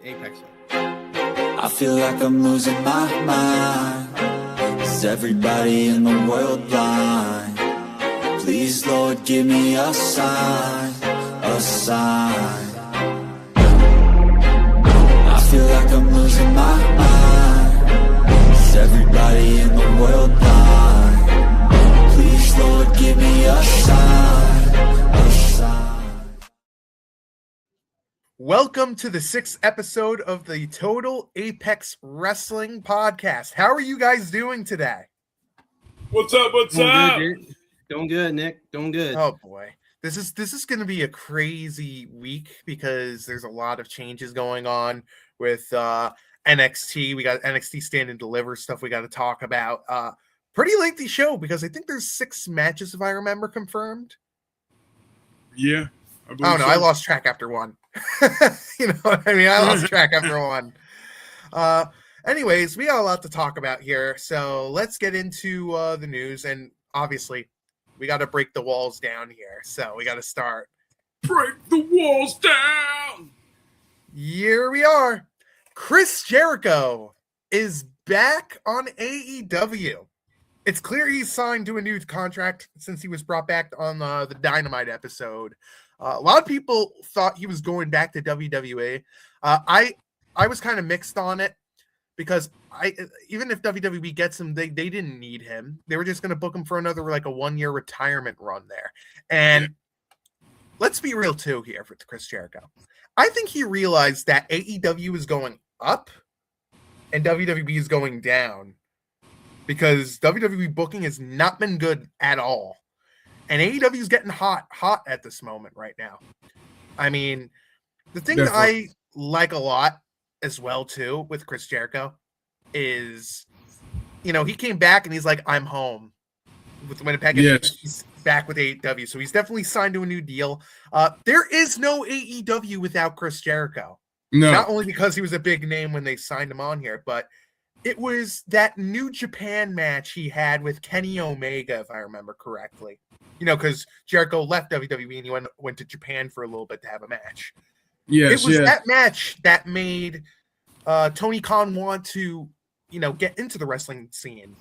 Apex. I feel like I'm losing my mind. Is everybody in the world blind? Please, Lord, give me a sign, a sign. I feel like I'm losing my mind. Is everybody in the world blind? Please, Lord, give me a sign, a sign. Welcome to the 6th episode of the Total Apex Wrestling Podcast. How are you guys doing today? What's up? What's Doing up? good, dude. Doing good, Nick. Doing good. Oh boy. This is going to be a crazy week because there's a lot of changes going on with NXT. We got NXT Stand and Deliver stuff we got to talk about. Pretty lengthy show because I think there's 6 matches if I remember confirmed. Yeah. I don't know. I lost track after one. You know what I mean? I lost track after one. Anyways, we got a lot to talk about here. So let's get into the news. And obviously, we got to break the walls down here. So we got to start. Break the walls down. Here we are. Chris Jericho is back on AEW. It's clear he's signed to a new contract since he was brought back on the Dynamite episode. A lot of people thought he was going back to WWE. I was kind of mixed on it because even if WWE gets him, they didn't need him. They were just going to book him for another like a 1-year retirement run there. And let's be real too here for Chris Jericho. I think he realized that AEW is going up and WWE is going down because WWE booking has not been good at all. And AEW is getting hot at this moment right now. I mean, the thing that I like a lot as well, too, with Chris Jericho is, you know, he came back and he's like, I'm home with Winnipeg. Yes. He's back with AEW. So he's definitely signed to a new deal. There is no AEW without Chris Jericho. No. Not only because he was a big name when they signed him on here, but it was that New Japan match he had with Kenny Omega, if I remember correctly. You know, because Jericho left WWE and he went to Japan for a little bit to have a match. Yes, it was that match that made Tony Khan want to, you know, get into the wrestling scene.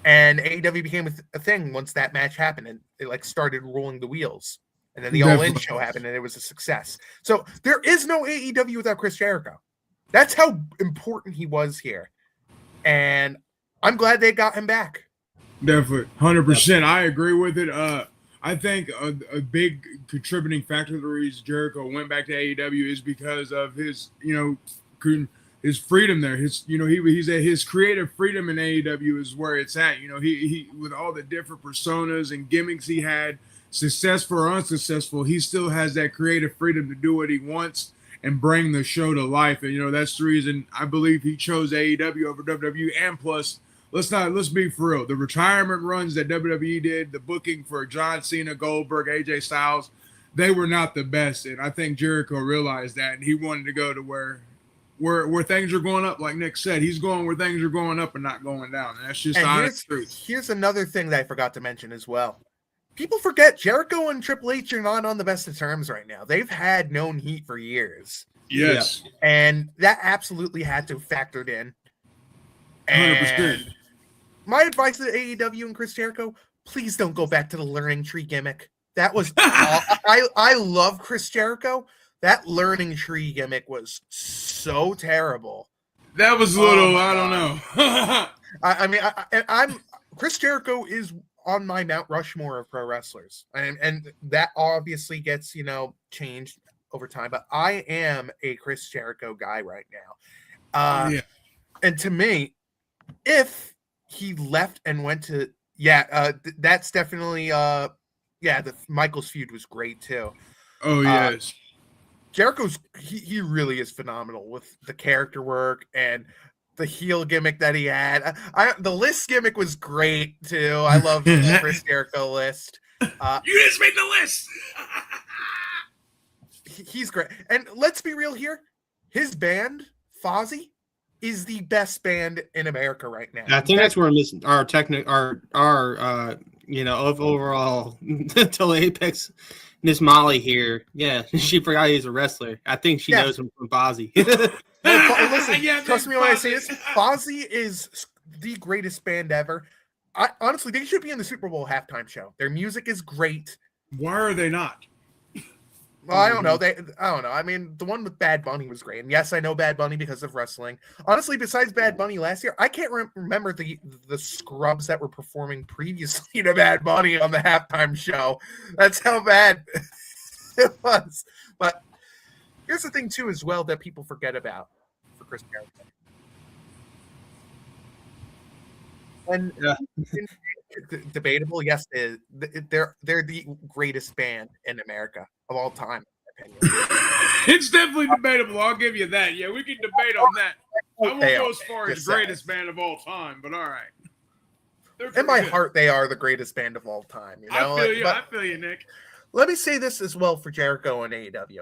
And AEW became a thing once that match happened and it like started rolling the wheels. And then the All-In show happened and it was a success. So there is no AEW without Chris Jericho. That's how important he was here. And I'm glad they got him back. Definitely. 100%. I agree with it. I think a big contributing factor to the reason Jericho went back to AEW is because of his, you know, his freedom there. His creative freedom in AEW is where it's at. You know, he with all the different personas and gimmicks he had, successful or unsuccessful, he still has that creative freedom to do what he wants and bring the show to life. And, you know, that's the reason I believe he chose AEW over WWE. And plus, let's be for real. The retirement runs that WWE did, the booking for John Cena, Goldberg, AJ Styles, they were not the best. And I think Jericho realized that, and he wanted to go to where things are going up. Like Nick said, he's going where things are going up and not going down. And that's just the honest truth. Here's another thing that I forgot to mention as well. People forget Jericho and Triple H are not on the best of terms right now. They've had known heat for years. Yes. Yeah. And that absolutely had to factored in. 100%. My advice to AEW and Chris Jericho, please don't go back to the learning tree gimmick. That was I love Chris Jericho. That learning tree gimmick was so terrible. That was a little, I don't know. I mean, I'm Chris Jericho is on my Mount Rushmore of pro wrestlers. And that obviously gets, you know, changed over time. But I am a Chris Jericho guy right now. And to me, if he left and went to that's definitely the Michaels feud was great too. Oh yes. Jericho's he really is phenomenal with the character work and the heel gimmick that he had. The list gimmick was great too. I love the Chris Jericho list. You just made the list. He's great. And let's be real here. His band, Fozzy, is the best band in America right now. I think that's where our overall until Apex Miss Molly here. Yeah, she forgot he's a wrestler. I think she knows him from Fozzy. Listen, Yeah, trust me when I say Fozzy. this. Fozzy is the greatest band ever. Honestly, they should be in the Super Bowl halftime show. Their music is great. Why are they not? Well, I don't know. I don't know. I mean, the one with Bad Bunny was great. And yes, I know Bad Bunny because of wrestling. Honestly, besides Bad Bunny last year, I can't remember the scrubs that were performing previously to Bad Bunny on the halftime show. That's how bad it was. But here's the thing, too, as well, that people forget about for Chris Jericho. And debatable, yes, they're the greatest band in America of all time, in my opinion. It's definitely debatable. I'll give you that. Yeah, we can debate on that. I won't go as far as greatest band of all time, but all right. In my heart, they are the greatest band of all time. You know? I feel you, Nick. Let me say this as well for Jericho and AEW.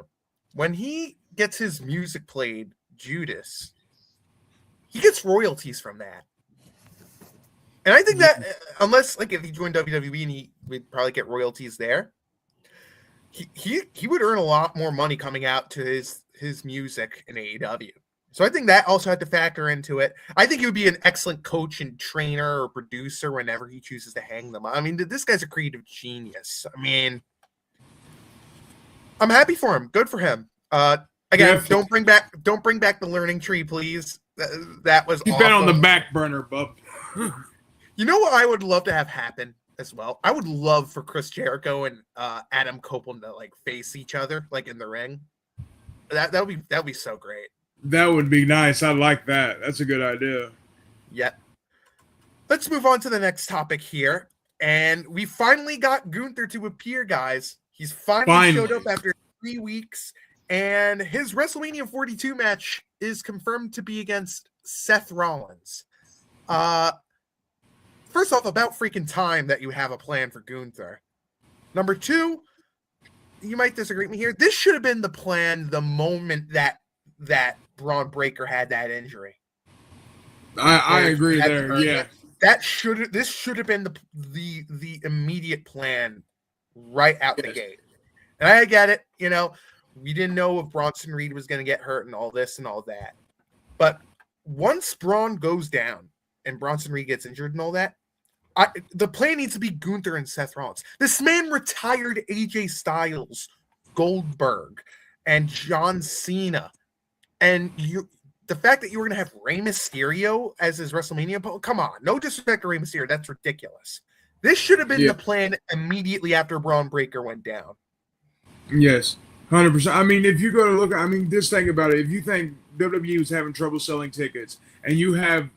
When he gets his music played, Judas, he gets royalties from that. And I think that unless, like, if he joined WWE and he would probably get royalties there, he would earn a lot more money coming out to his music in AEW. So I think that also had to factor into it. I think he would be an excellent coach and trainer or producer whenever he chooses to hang them. I mean, this guy's a creative genius. I mean, I'm happy for him. Good for him. Again, don't bring back the learning tree, please. That was He's been on the back burner, bub. You know what I would love to have happen as well? I would love for Chris Jericho and Adam Copeland to like face each other like in the ring. That would be so great. That would be nice. I like that. That's a good idea. Yeah. Let's move on to the next topic here. And we finally got Gunther to appear, guys. He's finally showed up after 3 weeks. And his WrestleMania 42 match is confirmed to be against Seth Rollins. First off, about freaking time that you have a plan for Gunther. Number two, you might disagree with me here. This should have been the plan the moment that Braun Breaker had that injury. I agree there. Yeah, this should have been the immediate plan right out the gate. And I get it. You know, we didn't know if Bronson Reed was going to get hurt and all this and all that. But once Braun goes down and Bronson Reed gets injured and all that, the plan needs to be Gunther and Seth Rollins. This man retired AJ Styles, Goldberg, and John Cena. And the fact that you were going to have Rey Mysterio as his WrestleMania opponent, come on. No disrespect to Rey Mysterio. That's ridiculous. This should have been the plan immediately after Braun Breaker went down. Yes, 100%. I mean, if you go to look, I mean, just think about it. If you think WWE was having trouble selling tickets and you have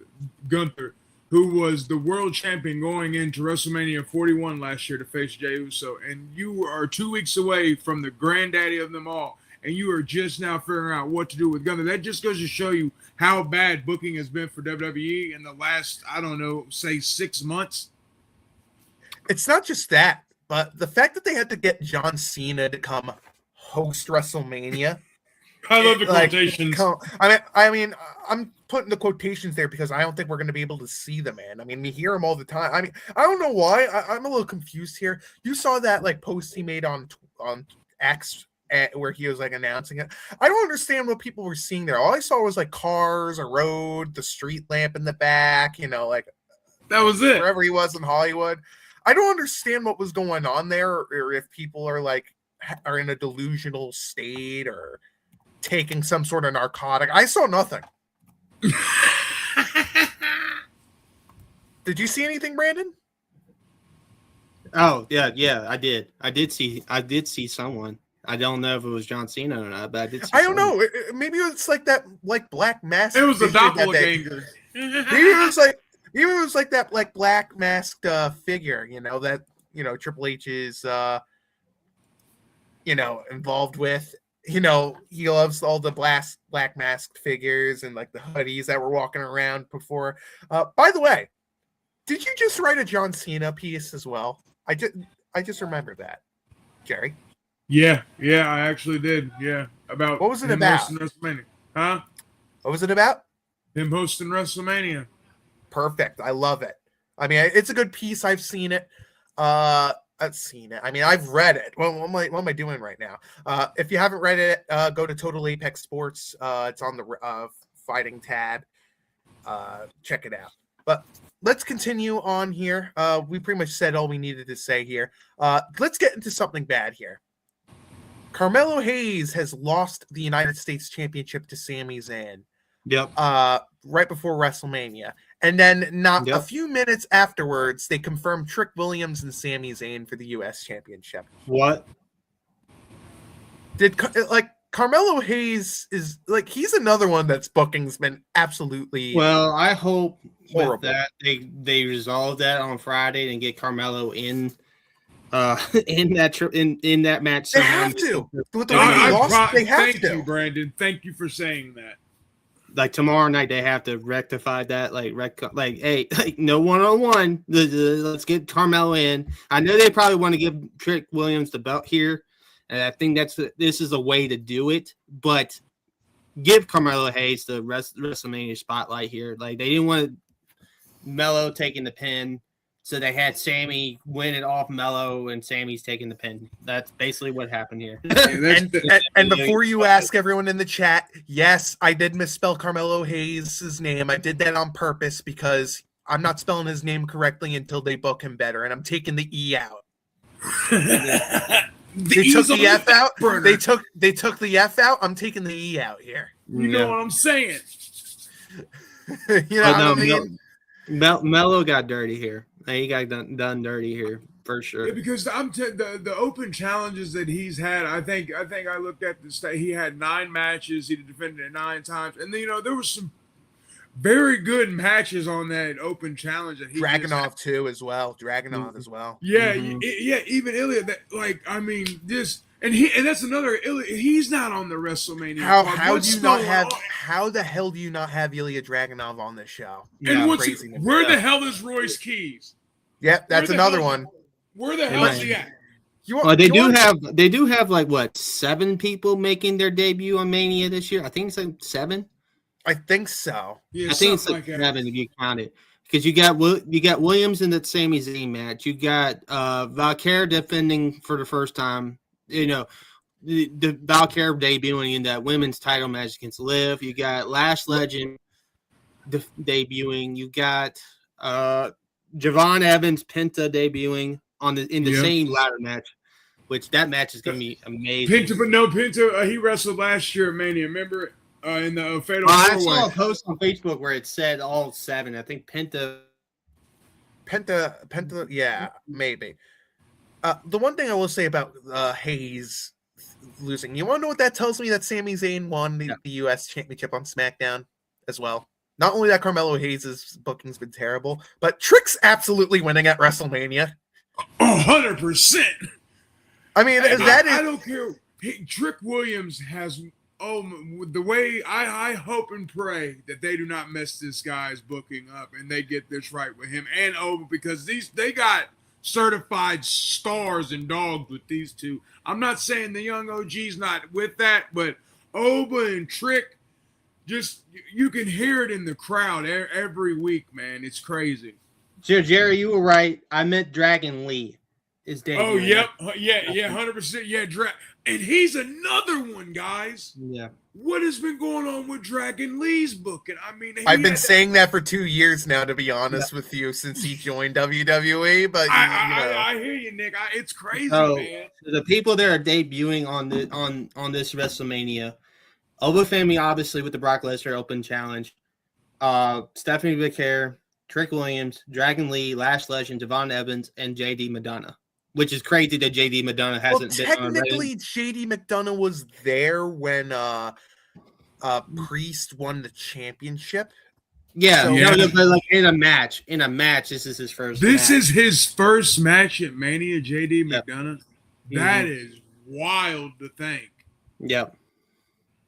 Gunther, who was the world champion going into WrestleMania 41 last year to face Jey Uso, and you are 2 weeks away from the granddaddy of them all, and you are just now figuring out what to do with Gunther. That just goes to show you how bad booking has been for WWE in the last, I don't know, say 6 months. It's not just that, but the fact that they had to get John Cena to come host WrestleMania. I love the quotations. I mean, I'm putting the quotations there because I don't think we're going to be able to see the man. I mean, we hear him all the time. I mean, I don't know why. I'm a little confused here. You saw that like post he made on X where he was like announcing it. I don't understand what people were seeing there. All I saw was like cars, a road, the street lamp in the back. You know, like that was it. Wherever he was in Hollywood. I don't understand what was going on there, or if people are in a delusional state or taking some sort of narcotic. I saw nothing. Did you see anything, Brandon? Oh, yeah, I did. I did see someone. I don't know if it was John Cena or not, but I did see I don't know. Maybe it's like that black mask. It was a doppelganger. Maybe it was like that black masked figure, you know, that, you know, Triple H is involved with. You know, he loves all the black masked figures and like the hoodies that were walking around before. By the way, did you just write a John Cena piece as well? I just remembered that, Jerry. Yeah, I actually did. Yeah, about what was it about? Hosting WrestleMania, huh? What was it about? Him hosting WrestleMania. Perfect. I love it. I mean, it's a good piece. I've seen it. I've seen it. I mean, I've read it. Well, what am I doing right now? If you haven't read it, go to Total Apex Sports. It's on the fighting tab. Check it out. But let's continue on here. We pretty much said all we needed to say here. Let's get into something bad here. Carmelo Hayes has lost the United States Championship to Sami Zayn. Yep. Right before WrestleMania. And then not a few minutes afterwards, they confirmed Trick Williams and Sami Zayn for the U.S. Championship. What? Carmelo Hayes is he's another one that's booking's been absolutely well. I hope horrible. that they resolve that on Friday and get Carmelo in in that match. They have to. With the way they lost, they have to. Thank you, Brandon. Thank you for saying that. Like tomorrow night, they have to rectify that. Hey, no 1-on-1. Let's get Carmelo in. I know they probably want to give Trick Williams the belt here, and I think this is a way to do it. But give Carmelo Hayes the WrestleMania spotlight here. Like they didn't want Melo taking the pin, so they had Sammy win it off Melo, and Sammy's taking the pin. That's basically what happened here. and before you ask everyone in the chat, yes, I did misspell Carmelo Hayes' name. I did that on purpose because I'm not spelling his name correctly until they book him better, and I'm taking the E out. They took the F out. They took the F out. I'm taking the E out here. You know what I'm saying? You know what I mean? Melo got dirty here. He got done dirty here for sure. Yeah, because the open challenges that he's had, I think I looked at the stat. He had 9 matches. He defended it 9 times, and then, there was some very good matches on that open challenge. That he Dragunov too as well. Dragunov as well. Yeah, even Ilya. And that's another Ilya. He's not on the WrestleMania. How the hell do you not have Ilya Dragunov on this show? And where the hell is Royce Keys? Yep, that's another one. Where the hell is he at? They do have 7 people making their debut on Mania this year. I think it's 7. I think so. Yeah, I think it's 7 if you count it. Because you got Williams in that Sami Zayn match. You got Valkyrie defending for the first time. The Valkyrie debuting in that women's title match against Liv. You got Lash Legend debuting. You got Javon Evans Penta debuting in the same ladder match, which that match is going to be amazing. Penta. He wrestled last year at Mania. Remember in the Fatal 4-Way. I saw a post on Facebook where it said all 7. I think Penta. Yeah, maybe. The one thing I will say about Hayes losing, you want to know what that tells me? That Sami Zayn won the U.S. Championship on SmackDown as well. Not only that Carmelo Hayes' booking's been terrible, but Trick's absolutely winning at WrestleMania. 100%. I mean, I don't care. Trick Williams has the way I hope and pray that they do not mess this guy's booking up and they get this right with him and Oba, because they got certified stars and dogs with these two. I'm not saying the young OG's not with that, but Oba and Trick, just you can hear it in the crowd every week, man. It's crazy. Jerry, you were right. I meant Dragon Lee. Is debuting. Oh, yep. Yeah, 100%. Yeah, and he's another one, guys. Yeah. What has been going on with Dragon Lee's booking? I mean, I've been saying that for 2 years now, to be honest with you, since he joined WWE. But I hear you, Nick. It's crazy, man. The people that are debuting on this WrestleMania, Oba family, obviously, with the Brock Lesnar Open Challenge, Stephanie McCare, Trick Williams, Dragon Lee, Lash Legend, Devon Evans, and JD Madonna. Which is crazy that JD Madonna hasn't been on. Technically, JD McDonough was there when Priest won the championship. Yeah, but in a match, this is his first. This is his first match at Mania. JD McDonough. Yep. That is wild to think. Yep,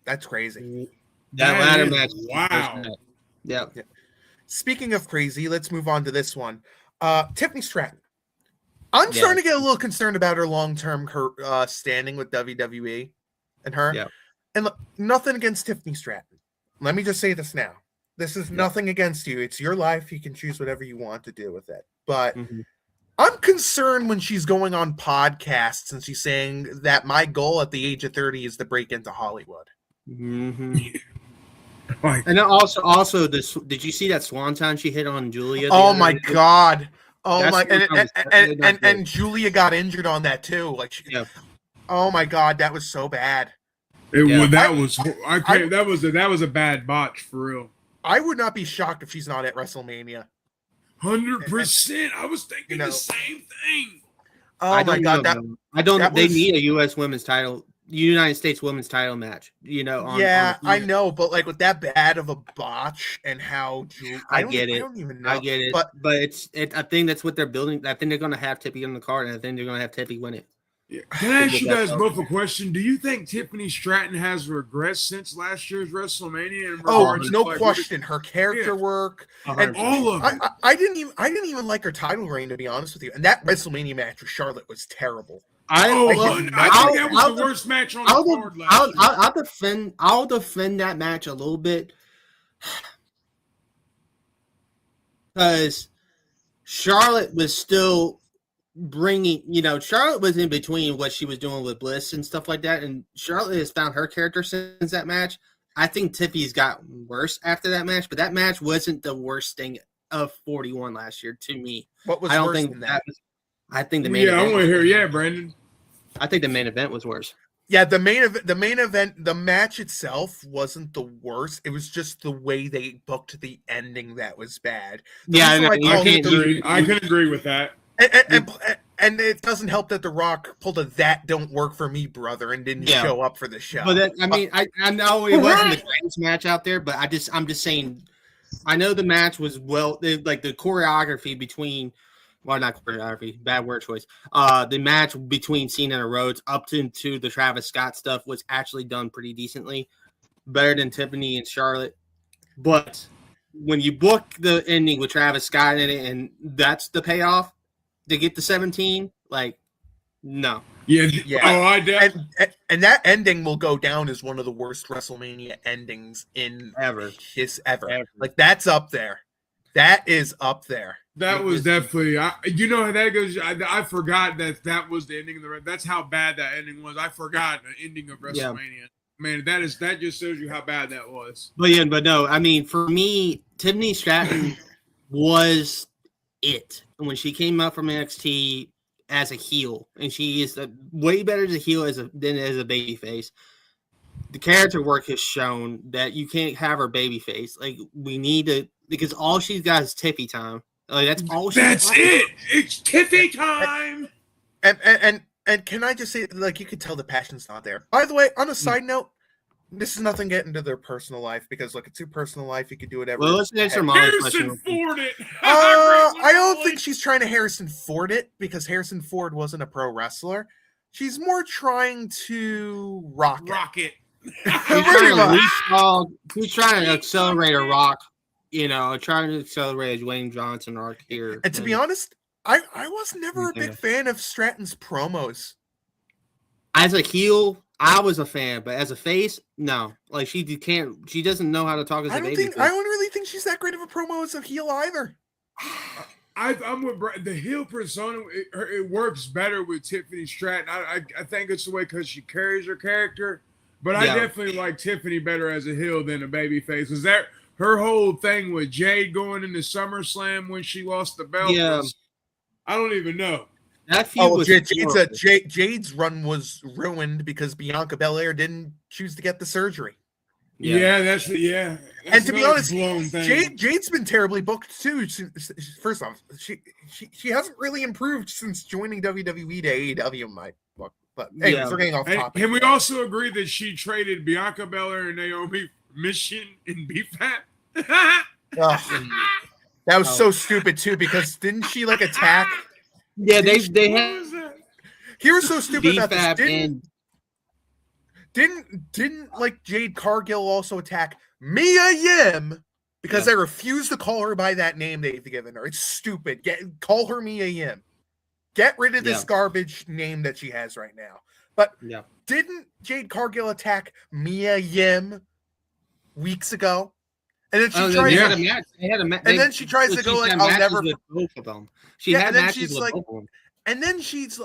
that's crazy. That ladder match. Wow. Yep. Speaking of crazy, let's move on to this one. Tiffany Stratton. I'm starting to get a little concerned about her long-term standing with WWE and her. Yep. And look, nothing against Tiffany Stratton. Let me just say this now. This is nothing against you. It's your life. You can choose whatever you want to do with it. But I'm concerned when she's going on podcasts and she's saying that my goal at the age of 30 is to break into Hollywood. Mm-hmm. And then also this. Did you see that swanton she hit on Julia? Oh my god! Oh That's my! And Julia got injured on that too. Like, oh my god, that was so bad. That was a bad botch for real. I would not be shocked if she's not at WrestleMania. 100%. I was thinking the same thing. Oh my god! They need a United States women's title match. I know, but like with that bad of a botch and how I get it. I don't even know. I get it. But it's I think that's what they're building. I think they're going to have Tiffy on the card, and I think they're going to have Tiffy win it. Yeah. Can I ask you guys both a question? Do you think Tiffany Stratton has regressed since last year's WrestleMania? No question. Her character work and all of it. I didn't even like her title reign, to be honest with you. And that WrestleMania match with Charlotte was terrible. I think that was the worst match on the card last year. I'll defend that match a little bit because Charlotte was still bringing, Charlotte was in between what she was doing with Bliss and stuff like that, and Charlotte has found her character since that match. I think Tiffy's got worse after that match, but that match wasn't the worst thing of 41 last year to me. What was worse than that? I think the main event. I want to hear. Yeah, Brandon. I think the main event was worse. Yeah, the main event, the match itself wasn't the worst. It was just the way they booked the ending that was bad. I can agree with that. And it doesn't help that The Rock pulled a "that don't work for me, brother" and didn't show up for the show. But I know it wasn't the greatest match out there, but I'm just saying, I know the match was like the choreography between. Well, not choreography, bad word choice. The match between Cena and Rhodes up to the Travis Scott stuff was actually done pretty decently, better than Tiffany and Charlotte. But when you book the ending with Travis Scott in it, and that's the payoff to get to 17, like, no. Yeah. Oh, I definitely. And that ending will go down as one of the worst WrestleMania endings in ever. Like, that's up there. That is up there. That was definitely, how that goes. I forgot that was the ending of the. That's how bad that ending was. I forgot the ending of WrestleMania. Yeah. Man, that just shows you how bad that was. But no, I mean, for me, Tiffany Stratton was it when she came up from NXT as a heel, and she is way better as a heel than as a babyface. The character work has shown that you can't have her babyface. Like, we need to, because all she's got is Tiffy time. Like, that's all. That's it. It's Tiffy time. And can I just say, like, you could tell the passion's not there. By the way, on a side note, this is nothing getting into their personal life, because look, it's your personal life. You could do whatever. Well, let's answer Harrison Ford it. I don't think she's trying to Harrison Ford it, because Harrison Ford wasn't a pro wrestler. She's more trying to rock it. He's trying to accelerate a Rock. Trying to accelerate a Dwayne Johnson arc here. And to be honest, I was never a big fan of Stratton's promos. As a heel, I was a fan, but as a face, no. Like, she doesn't know how to talk as a baby. I don't really think she's that great of a promo as a heel either. I'm with Brad. The heel persona. It works better with Tiffany Stratton. I think it's the way because she carries her character. But I definitely like Tiffany better as a heel than a baby face. Was that her whole thing with Jade going into SummerSlam when she lost the belt? Yeah. I don't even know. That feud Jade's run was ruined because Bianca Belair didn't choose to get the surgery. That's and to be honest, Jade's been terribly booked too. First off, she hasn't really improved since joining WWE to AEW in my book. But anyways, we're getting off topic. Can we also agree that she traded Bianca Belair and Naomi Mission in BFAT? That was so stupid too, because didn't she like attack? Yeah, they had. He was so stupid about this. Didn't like Jade Cargill also attack Mia Yim because they refused to call her by that name they've given her? It's stupid. Call her Mia Yim. Get rid of this garbage name that she has right now. But didn't Jade Cargill attack Mia Yim weeks ago? And then she tries. They had a match. They had a match. And then she tries to go like, "I'll never." With both of them. She Yeah, had and then matches she's with like, both of them. and then she's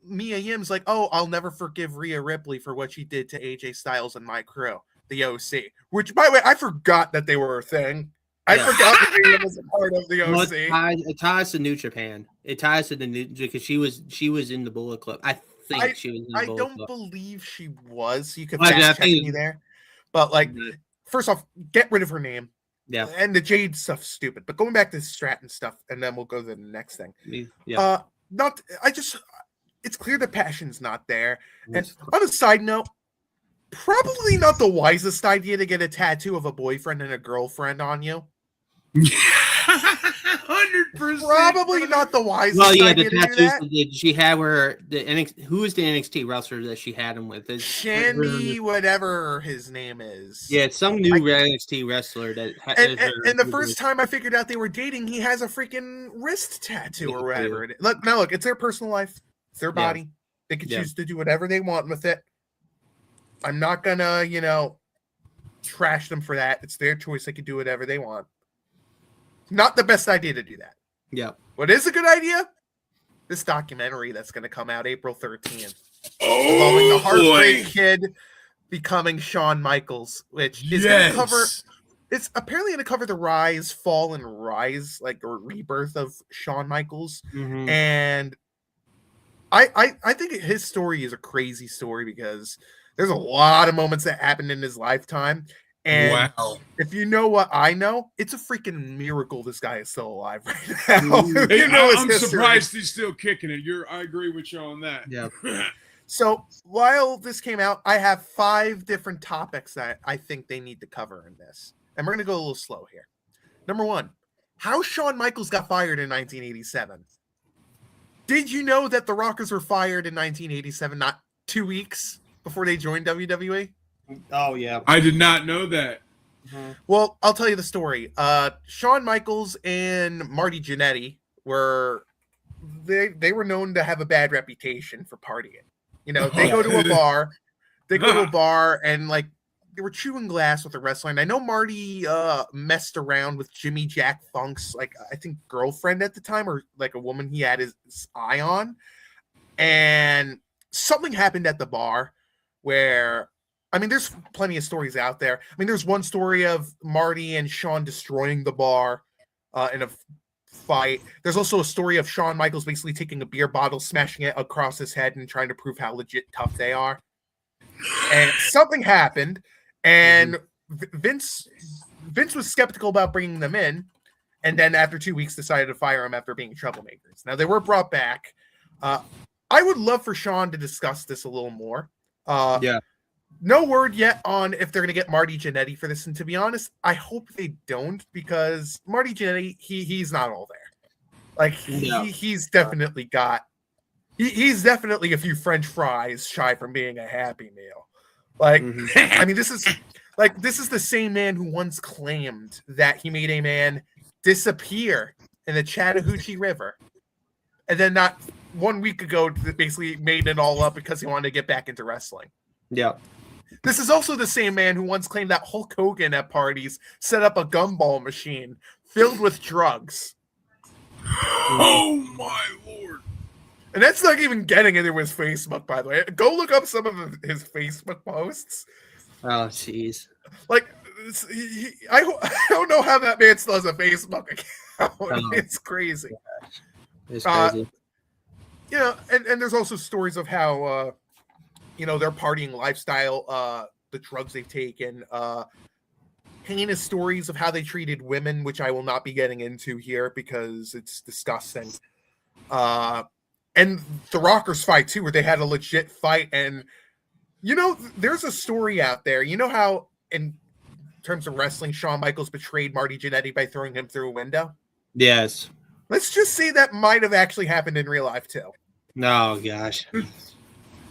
Mia Yim's like, "Oh, I'll never forgive Rhea Ripley for what she did to AJ Styles and my crew, the OC." Which, by the way, I forgot that they were a thing. I forgot that Mia Yim was a part of the OC. It ties to New Japan. It ties to the New because she was in the Bullet Club. I think she was in the Bullet Club. I don't believe she was. You could fast check me there. But like, first off, get rid of her name. Yeah. And the Jade stuff's stupid. But going back to Stratton stuff, and then we'll go to the next thing. Yeah. It's clear the passion's not there. And on a side note, probably not the wisest idea to get a tattoo of a boyfriend and a girlfriend on you. 100%. Probably not the wisest idea the to do tattoos that. Did she have her who is the NXT wrestler that she had him with? Shandy, whatever his name is. Yeah, it's some new NXT wrestler that. And the first time I figured out they were dating, he has a freaking wrist tattoo or whatever. It is. Look, it's their personal life, it's their body. They can choose to do whatever they want with it. I'm not gonna, trash them for that. It's their choice. They can do whatever they want. Not the best idea to do that. Yeah. What is a good idea? This documentary that's going to come out April 13th. Involving the Heartbreak Kid becoming Shawn Michaels, which is going to cover. It's apparently going to cover the rise, fall, and rise, or rebirth of Shawn Michaels. Mm-hmm. And I think his story is a crazy story because there's a lot of moments that happened in his lifetime. And if you know what I know, it's a freaking miracle this guy is still alive right now. I'm surprised he's still kicking it. I agree with you on that. Yeah. So while this came out, I have 5 different topics that I think they need to cover in this. And we're going to go a little slow here. Number 1, how Shawn Michaels got fired in 1987. Did you know that the Rockers were fired in 1987, not 2 weeks before they joined WWE? Oh, yeah. I did not know that. Mm-hmm. Well, I'll tell you the story. Shawn Michaels and Marty Jannetty were known to have a bad reputation for partying. They go to a bar. They go to a bar and they were chewing glass with a wrestler. And I know Marty messed around with Jimmy Jack Funk's I think girlfriend at the time, or a woman he had his eye on. And something happened at the bar where, there's plenty of stories out there. There's one story of Marty and Shawn destroying the bar in a fight. There's also a story of Shawn Michaels basically taking a beer bottle, smashing it across his head, and trying to prove how legit tough they are. And something happened, and Vince was skeptical about bringing them in, and then after 2 weeks decided to fire them after being troublemakers. Now, they were brought back. I would love for Shawn to discuss this a little more. No word yet on if they're going to get Marty Jannetty for this. And to be honest, I hope they don't, because Marty Jannetty, he's not all there. He's definitely got, he's definitely a few French fries shy from being a Happy Meal. This is the same man who once claimed that he made a man disappear in the Chattahoochee River. And then not 1 week ago, basically made it all up because he wanted to get back into wrestling. Yeah. This is also the same man who once claimed that Hulk Hogan at parties set up a gumball machine filled with drugs. Oh my Lord. And that's not even getting into his Facebook, by the way. Go look up some of his Facebook posts. Oh, jeez. I don't know how that man still has a Facebook account. It's crazy. It's crazy. And there's also stories of how their partying lifestyle, the drugs they've taken, heinous stories of how they treated women, which I will not be getting into here because it's disgusting. And the Rockers fight too, where they had a legit fight. And, there's a story out there. You know how, in terms of wrestling, Shawn Michaels betrayed Marty Jannetty by throwing him through a window? Yes. Let's just say that might have actually happened in real life too. No, gosh.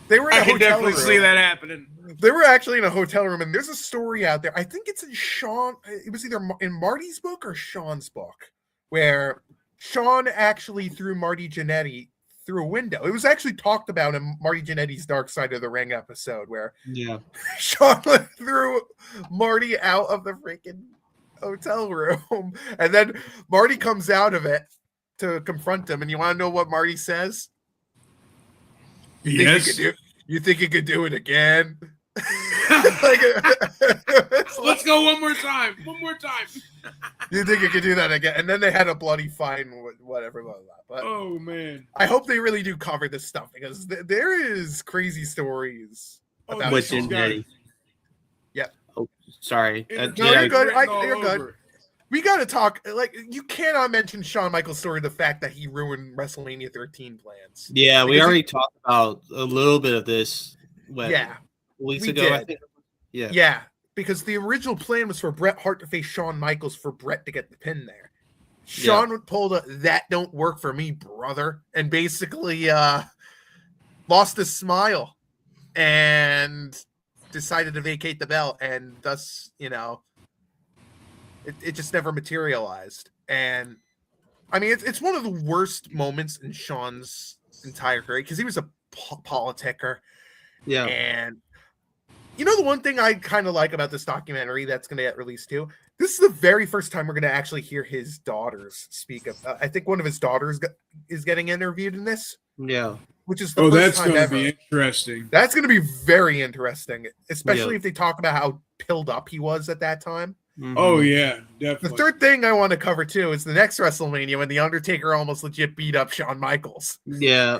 They were in a hotel definitely room. see that happening. They were actually in a hotel room, and there's a story out there. I think it's in it was either in Marty's book or Shawn's book, where Shawn actually threw Marty Jannetty through a window. It was actually talked about in Marty Jannetty's Dark Side of the Ring episode, where Shawn threw Marty out of the freaking hotel room, and then Marty comes out of it to confront him. And you want to know what Marty says? Yes. You think you could do it again? Let's go one more time. You think you could do that again? And then they had a bloody fight and whatever. Blah, blah, blah. But Oh man. I hope they really do cover this stuff because there is crazy stories about Which Shawn. is Eddie. Yep. Oh, sorry. No, you're good. You're good. We got to talk. Like, you cannot mention Shawn Michaels' story, the fact that he ruined WrestleMania 13 plans. Yeah, we already talked about a little bit of this. Weeks ago, did. I think. Yeah. Yeah, because the original plan was for Bret Hart to face Shawn Michaels for Bret to get the pin there. Shawn pulled a "that don't work for me, brother," and basically lost his smile and decided to vacate the belt, and thus, it just never materialized. And I mean, it's one of the worst moments in Shawn's entire career because he was a politicker. Yeah. And the one thing I kind of like about this documentary that's going to get released too, this is the very first time we're going to actually hear his daughters speak of. I think one of his daughters is getting interviewed in this. Yeah. Which is the first time that's ever. going to be interesting. That's going to be very interesting, especially if they talk about how pilled up he was at that time. Mm-hmm. Oh yeah, definitely. The third thing I want to cover too is the next WrestleMania when the Undertaker almost legit beat up Shawn Michaels. Yeah.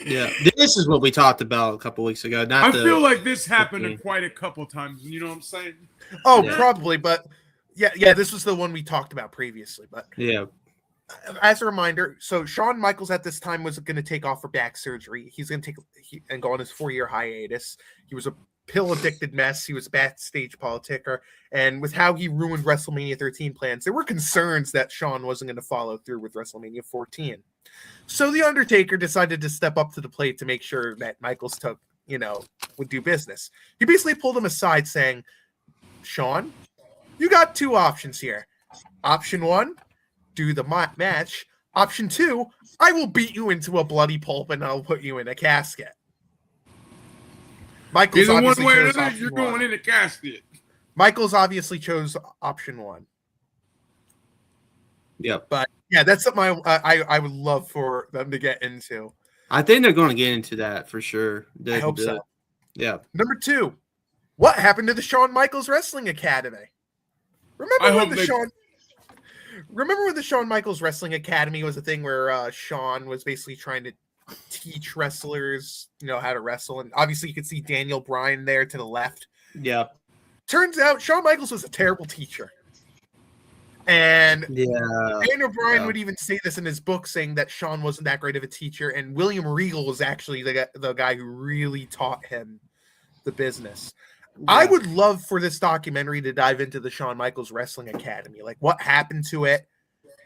Yeah. This is what we talked about a couple weeks ago. I feel like this happened quite a couple times. You know what I'm saying? Oh, probably, but yeah. This was the one we talked about previously, but yeah. As a reminder, so Shawn Michaels at this time was going to take off for back surgery. He's going to and go on his 4-year hiatus. He was a pill-addicted mess. He was a backstage politicker. And with how he ruined WrestleMania 13 plans, there were concerns that Shawn wasn't going to follow through with WrestleMania 14. So The Undertaker decided to step up to the plate to make sure that Michaels would do business. He basically pulled him aside saying, Shawn, you got 2 options here. Option 1, do the match. Option 2, I will beat you into a bloody pulp and I'll put you in a casket. Michaels Either one obviously way or chose another, you're option 1. going in a casket. Michaels obviously chose option 1. Yep. But yeah, that's something I would love for them to get into. I think they're going to get into that for sure. I hope so. Yeah. Number 2, what happened to the Shawn Michaels Wrestling Academy? Remember when the Shawn Michaels Wrestling Academy was a thing where Shawn was basically trying to teach wrestlers, how to wrestle, and obviously you could see Daniel Bryan there to the left. Yeah. Turns out Shawn Michaels was a terrible teacher. And Daniel Bryan would even say this in his book, saying that Shawn wasn't that great of a teacher, and William Regal was actually the guy who really taught him the business. Yeah. I would love for this documentary to dive into the Shawn Michaels Wrestling Academy, like what happened to it,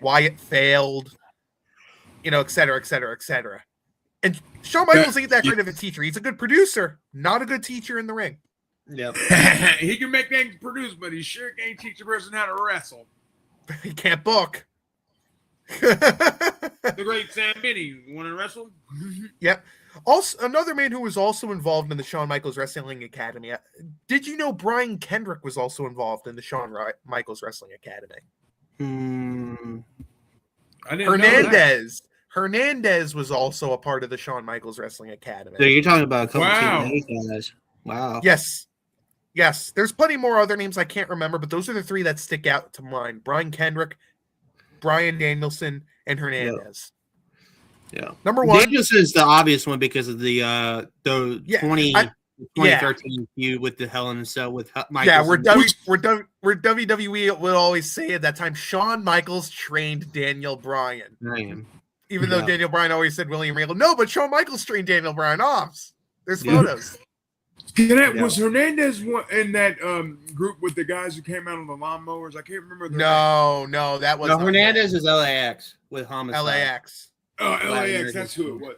why it failed, et cetera, et cetera, et cetera. And Shawn Michaels ain't that great of a teacher. He's a good producer, not a good teacher in the ring. Yep. He can make things produce, but he sure can't teach a person how to wrestle. He can't book. The great Sam Binney, want to wrestle? Yep. Also, another man who was also involved in the Shawn Michaels Wrestling Academy. Did you know Brian Kendrick was also involved in the Shawn Michaels Wrestling Academy? I didn't know that. Hernandez was also a part of the Shawn Michaels Wrestling Academy. So you're talking about a couple of guys. Wow. Yes. There's plenty more other names I can't remember, but those are the 3 that stick out to mind. Brian Kendrick, Bryan Danielson, and Hernandez. Yeah. Number 1. Danielson is the obvious one because of the 2013 feud with the Hell in a Cell with Michaels. Yeah, where WWE would always say at that time, Shawn Michaels trained Daniel Bryan. Even though Daniel Bryan always said William Regal. No, but Shawn Michaels trained Daniel Bryan off. There's photos. Was Hernandez in that group with the guys who came out on the lawnmowers? I can't remember. No, that was Hernandez is LAX with Homicide. LAX. Oh, LAX, that's who it was.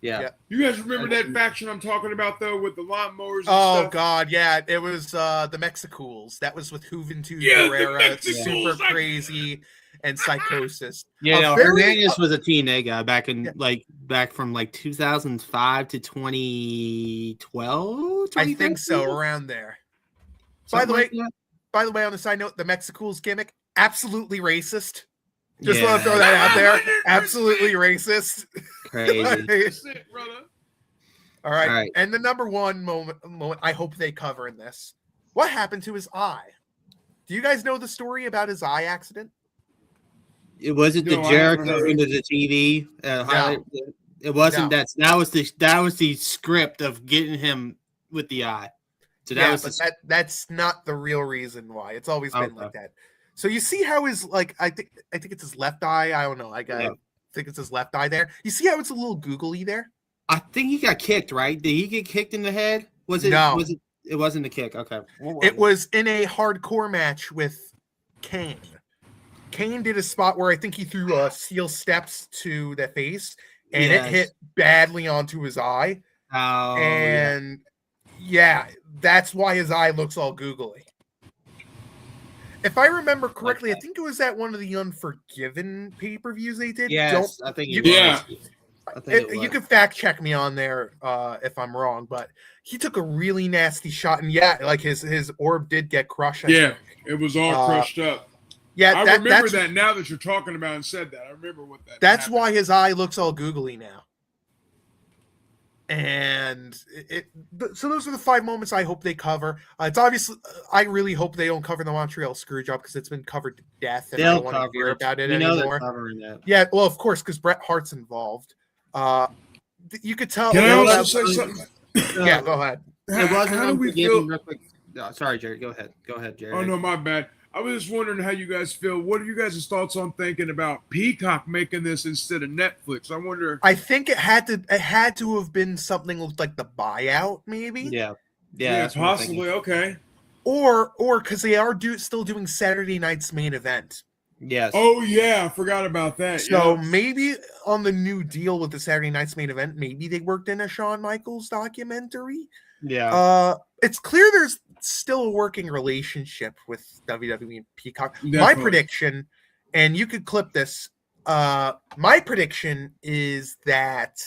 Yeah. You guys remember that faction I'm talking about, though, with the lawnmowers and stuff? God, yeah. It was the Mexicools. That was with Juventud Guerrera, Super Crazy, and Psychosis. Yeah, Hernandez was a TNA guy back from 2005 to 2012. I think so, around there. By the way, by the way, on the side note, the Mexicools gimmick, absolutely racist. Just want to throw that out there. Absolutely racist. Crazy. All right. And the number one moment I hope they cover in this. What happened to his eye? Do you guys know the story about his eye accident? It wasn't the Jericho into the TV highlight. It wasn't that. That was the script of getting him with the eye. So that's not the real reason why. It's always been like that. So you see how his I think it's his left eye. I don't know. I think it's his left eye there. You see how it's a little googly there? I think he got kicked, right? Did he get kicked in the head? No. It wasn't a kick. Okay. It was in a hardcore match with Kane. Kane did a spot where I think he threw steel steps to the face, and it hit badly onto his eye. Oh, and that's why his eye looks all googly. If I remember correctly, I think it was at one of the Unforgiven pay-per-views they did. Yes, I think it was. You can fact check me on there if I'm wrong, but he took a really nasty shot, and his orb did get crushed. It was all crushed up. Yeah, I remember that now that you're talking about and said that. I remember what that. That's happened. why his eye looks all googly now. And so those are the 5 moments I hope they cover. It's obviously I really hope they don't cover the Montreal Screwjob because it's been covered to death, and I don't want to hear about it anymore. They're covering that. Yeah, well, of course, because Bret Hart's involved. You could tell. Can I also say something? Yeah, go ahead. How do we feel? No, sorry, Jared. Go ahead, Jared. Oh no, my bad. I was just wondering how you guys feel. What are you guys' thoughts on thinking about Peacock making this instead of Netflix? I wonder. I think it had to have been something like the buyout, maybe. Yeah, possibly. Okay. Or because they are still doing Saturday night's main event. Yes. Oh yeah, I forgot about that. So maybe on the new deal with the Saturday night's main event, maybe they worked in a Shawn Michaels documentary. Yeah. It's clear there's still a working relationship with WWE and Peacock. Definitely. My prediction, and you could clip this, my prediction is that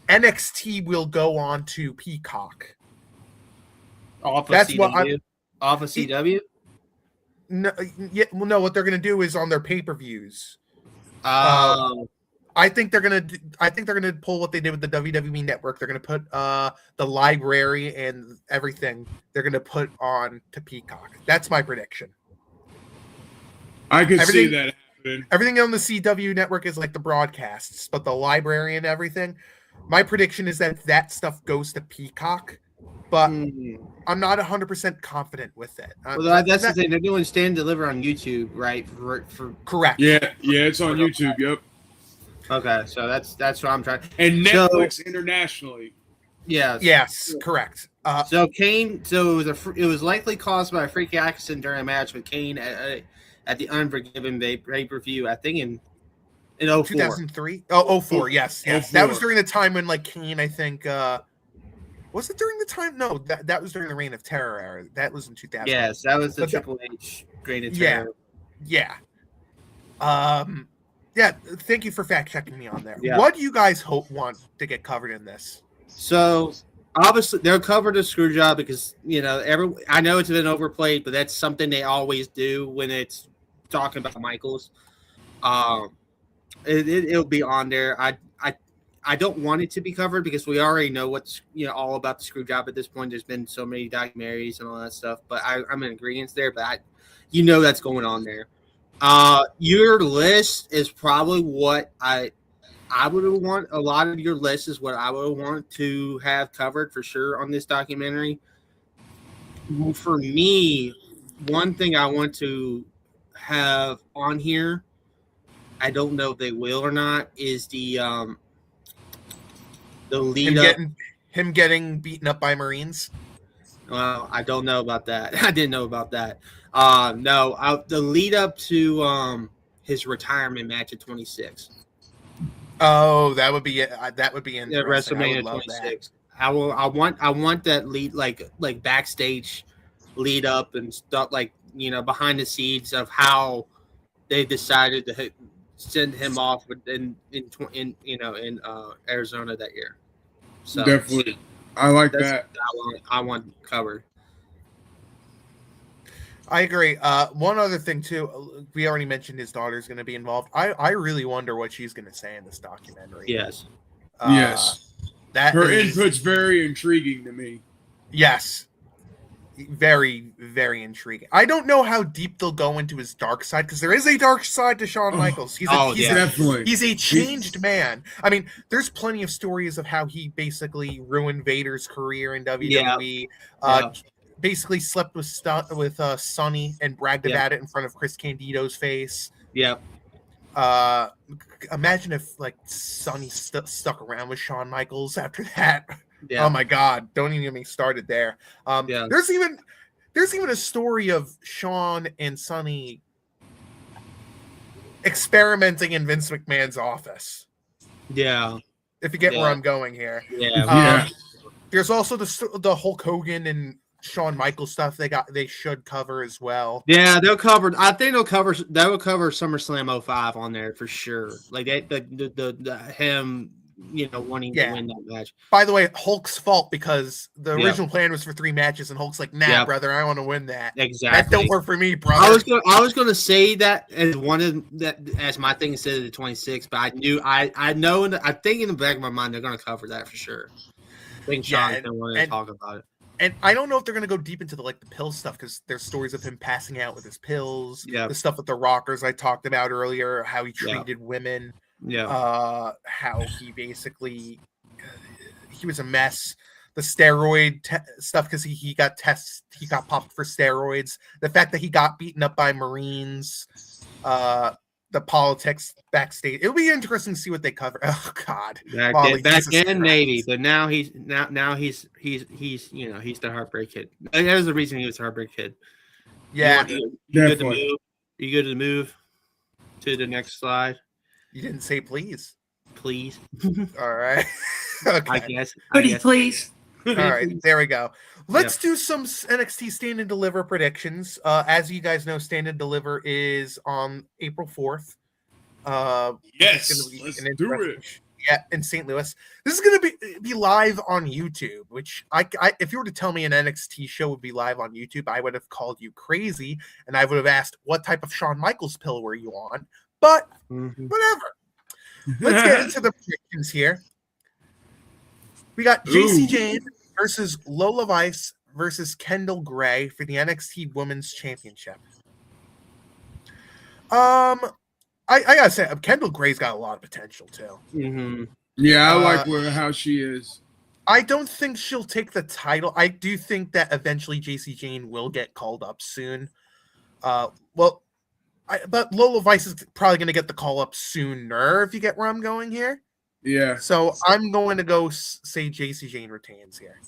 NXT will go on to Peacock. Off of CW? No, what they're going to do is on their pay-per-views. I think they're gonna pull what they did with the WWE Network. They're gonna put the library and everything. They're gonna put on to Peacock. That's my prediction. I could see that happening. Everything on the CW Network is like the broadcasts, but the library and everything. My prediction is that stuff goes to Peacock, but I'm not 100% confident with it. Well, that's the thing. They're doing Stand Deliver on YouTube, right? For correct. Yeah, it's on YouTube. Yep. Okay, so that's what I'm trying. And Netflix internationally. Yeah. Yes, correct. So Kane. So it was likely caused by a freak accident during a match with Kane at the Unforgiven pay-per-view. I think in 04. 2003. Oh, 04. Yes. 04. That was during the time when Kane. I think. Was it during the time? No, that was during the Reign of Terror era. That was in 2000. Yes, that was the Triple H Reign of Terror. Yeah. Thank you for fact checking me on there. Yeah. What do you guys want to get covered in this? So obviously they'll cover the screw job because I know it's been overplayed, but that's something they always do when it's talking about Michaels. It'll be on there. I don't want it to be covered because we already know what's all about the screw job at this point. There's been so many documentaries and all that stuff, but I'm in agreement there. But that's going on there. Your list is probably what I would want. A lot of your list is what I would want to have covered for sure on this documentary. For me, one thing I want to have on here, I don't know if they will or not, is the lead up. Him getting beaten up by Marines. Well, I don't know about that. I didn't know about that. The lead up to his retirement match at 26. Oh, that would be interesting. Yeah, WrestleMania 26. I want that lead like backstage lead up and stuff behind the scenes of how they decided to send him off in Arizona that year. So definitely, I like that. I want covered. I agree. One other thing too, we already mentioned his daughter's going to be involved. I really wonder what she's going to say in this documentary. Yes. Yes. That Her is, input's very intriguing to me. yes, very, very intriguing. I don't know how deep they'll go into his dark side, because there is a dark side to Shawn Michaels. Definitely. He's a changed man. I mean, there's plenty of stories of how he basically ruined Vader's career in WWE. Basically slept with Sonny and bragged about it in front of Chris Candido's face. Yep. Imagine if like Sonny stuck around with Shawn Michaels after that. Yeah. Oh my God! Don't even get me started there. There's even a story of Shawn and Sonny experimenting in Vince McMahon's office. Yeah. If you get where I'm going here. Yeah. There's also the Hulk Hogan and Shawn Michaels stuff they should cover as well. Yeah, they'll cover. I think they'll cover SummerSlam 05 on there for sure. Like the him, wanting to win that match. By the way, Hulk's fault, because the original plan was for 3 matches, and Hulk's like, "Nah, brother, I want to win that." Exactly. That don't work for me, brother. I was gonna say that as one of that as my thing instead of the 26, but I know I think in the back of my mind they're gonna cover that for sure. I think Sean's gonna want to talk about it. And I don't know if they're going to go deep into the pill stuff, because there's stories of him passing out with his pills. Yeah. The stuff with the rockers I talked about earlier, how he treated women. Yeah. How he basically he was a mess. The steroid stuff, because he got popped for steroids. The fact that he got beaten up by Marines. The politics backstage. It'll be interesting to see what they cover. Oh God, back in Navy, but now he's he's the heartbreak kid. There's the reason he was the heartbreak kid. Yeah, you good to move? You good to move to the next slide? You didn't say please. Please. All right. Okay. I guess. Please. All right, there we go. Let's do some NXT Stand and Deliver predictions. As you guys know, Stand and Deliver is on April 4th. Yes, let's do it. Yeah, in St. Louis. This is going to be live on YouTube, which I if you were to tell me an NXT show would be live on YouTube, I would have called you crazy, and I would have asked, what type of Shawn Michaels pill were you on? But whatever. Let's get into the predictions here. We got JC Jane versus Lola Vice versus Kendall Gray for the NXT Women's Championship. I gotta say, Kendall Gray's got a lot of potential too. Mm-hmm. Yeah, I like how she is. I don't think she'll take the title. I do think that eventually JC Jane will get called up soon. But Lola Vice is probably going to get the call up sooner, if you get where I'm going here. Yeah. So I'm going to go say JC Jane retains here.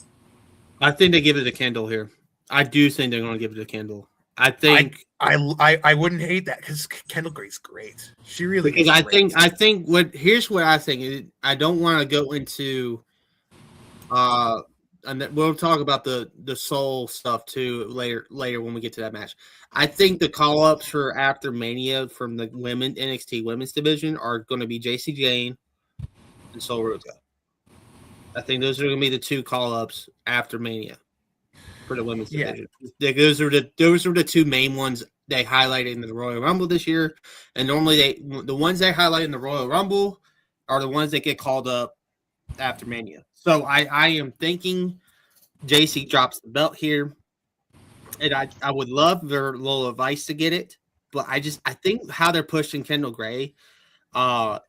I think they give it to Kendall here. I do think they're going to give it to Kendall. I think I wouldn't hate that, because Kendall Gray's great. She really is. I think here's what I think. I don't want to go into and we'll talk about the soul stuff too later when we get to that match. I think the call ups for after Mania from the NXT women's division are going to be JC Jane and Sol Ruca. I think those are going to be the 2 call ups after Mania for the women's division. Those are the 2 main ones they highlighted in the Royal Rumble this year. And normally the ones they highlight in the Royal Rumble are the ones that get called up after Mania. So I am thinking JC drops the belt here. And I would love for Lola Vice to get it, but I think how they're pushing Kendall Gray, I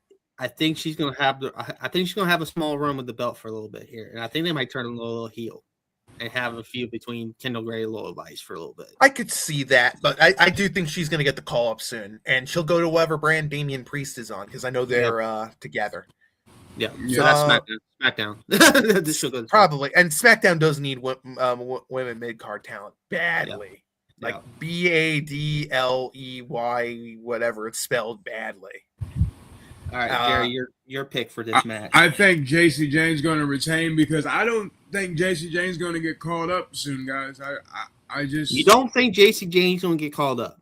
think she's gonna have a small run with the belt for a little bit here, and I think they might turn Lola heel and have a feud between Kendall Gray and Lola Vice for a little bit. I could see that, but I do think she's gonna get the call up soon, and she'll go to whatever brand Damian Priest is on, because I know they're together. Yeah, so that's SmackDown. This show goes probably, and SmackDown does need women mid card talent badly, like Badley, whatever it's spelled badly. All right, Jerry, your pick for this match. I think JC Jane's going to retain, because I don't think JC Jane's going to get called up soon, guys. You don't think JC Jane's going to get called up?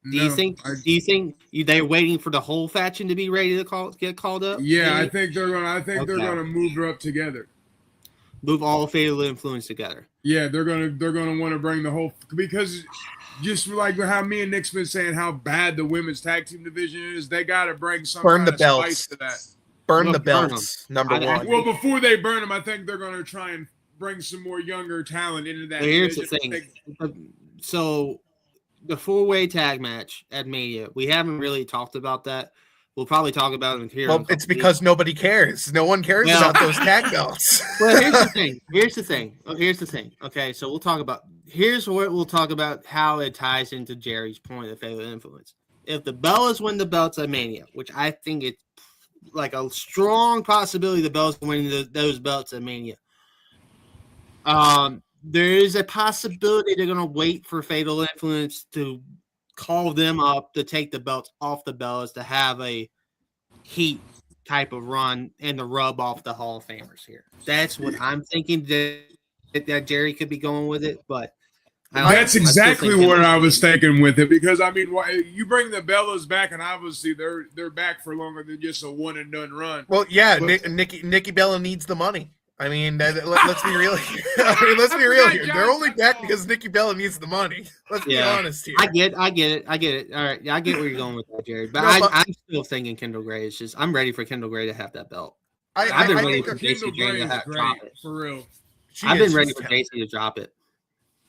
Do you think they're waiting for the whole faction to be ready to get called up? Yeah, I think they're gonna move her up together. Move all Fatal Influence together. Yeah, they're gonna want to bring the whole, because just like how me and Nick's been saying how bad the women's tag team division is, they got to bring some Burn kind the of spice belts. to that. Burn the Burn belts. Number I- one. Well, before they burn them, I think they're going to try and bring some more younger talent into that. But here's the division. thing. So the 4-way tag match at Mania, we haven't really talked about that. We'll probably talk about it here. Well, it's because nobody cares. No one cares Well- about those tag belts. Well, here's the thing. Okay, so here's what we'll talk about how it ties into Jerry's point of fatal influence. If the Bellas win the belts at Mania, which I think it's like a strong possibility the Bellas winning those belts at Mania. There is a possibility they're going to wait for Fatal Influence to call them up to take the belts off the Bellas to have a heat type of run and to rub off the Hall of Famers here. That's what I'm thinking that Jerry could be going with it, but that's exactly what I was thinking with it, because I mean, you bring the Bellas back, and obviously they're back for longer than just a one and done run. Well, yeah, Nikki Bella needs the money. I mean, let's be real. Let's be real here. They're only back because Nikki Bella needs the money. Let's be honest here. I get it. All right, I get where you're going with that, Jerry. But I'm still thinking Kendall Gray is just. I'm ready for Kendall Gray to have that belt. I've been ready for Kendall JC Gray to drop it for real. I've been ready for JC to drop it.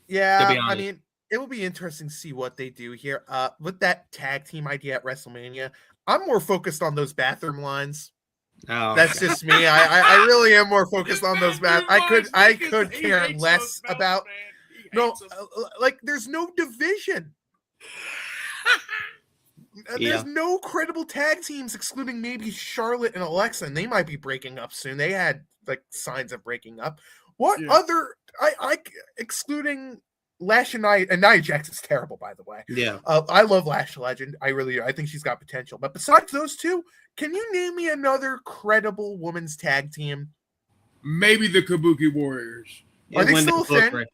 Yeah, I mean, it will be interesting to see what they do here. With that tag team idea at WrestleMania, I'm more focused on those bathroom lines. Oh, that's just me. I really am more focused on those I could care less about. No, like there's no division. There's no credible tag teams, excluding maybe Charlotte and Alexa, and they might be breaking up soon. They had like signs of breaking up. What other? I excluding Lash and Nia Jax is terrible, by the way. Yeah, I love Lash Legend. I really do. I think she's got potential. But besides those two, can you name me another credible women's tag team? Maybe the Kabuki Warriors. Are they still a thing?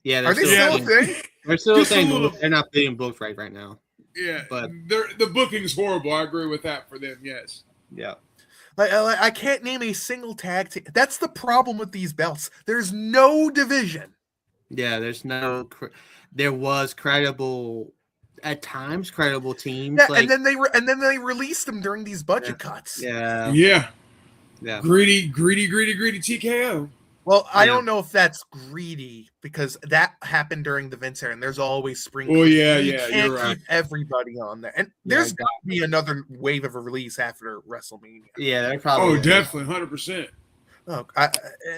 Yeah, are they still a thing? They're still a thing, but they're not being booked right now. Yeah, but the booking's horrible. I agree with that for them. Yes. Yeah. I can't name a single tag team. That's the problem with these belts. There's no division. Yeah, there was credible at times, credible teams. Yeah, and then they released them during these budget cuts. Yeah. Greedy TKO. Well, I don't know if that's greedy because that happened during the Vince era, and there's always spring. Oh yeah, you yeah, can't you're right. keep everybody on there, and there's got to be another wave of a release after WrestleMania. Yeah, they're probably. Oh, definitely, 100%. Oh,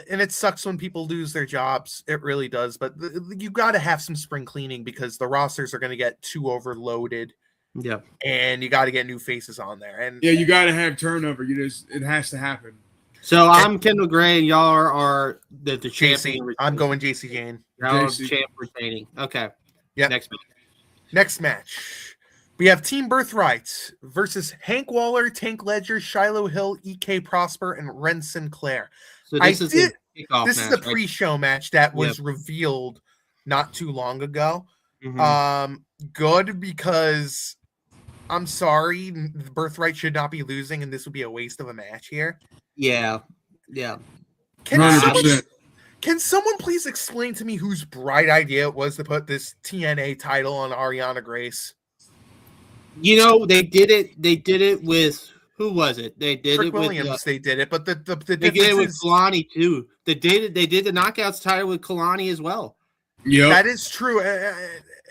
and it sucks when people lose their jobs. It really does. But you got to have some spring cleaning because the rosters are going to get too overloaded. Yeah, and you got to get new faces on there. And yeah, you got to have turnover. It has to happen. So I'm Kendall Gray, and y'all are the champion. I'm going JC Jane. Y'all champ retaining. Okay. Yeah. Next match. We have Team Birthright versus Hank Waller, Tank Ledger, Shiloh Hill, EK Prosper, and Ren Sinclair. So this is a pre-show match that was revealed not too long ago. Mm-hmm. Good because I'm sorry, Birthright should not be losing, and this would be a waste of a match here. Yeah. Can someone please explain to me whose bright idea it was to put this TNA title on Ariana Grace? You know, they did it with who was it? They did Trick it Williams. with They did it, but the they did it with Kalani too. They did the Knockouts title with Kalani as well. Yeah, that is true,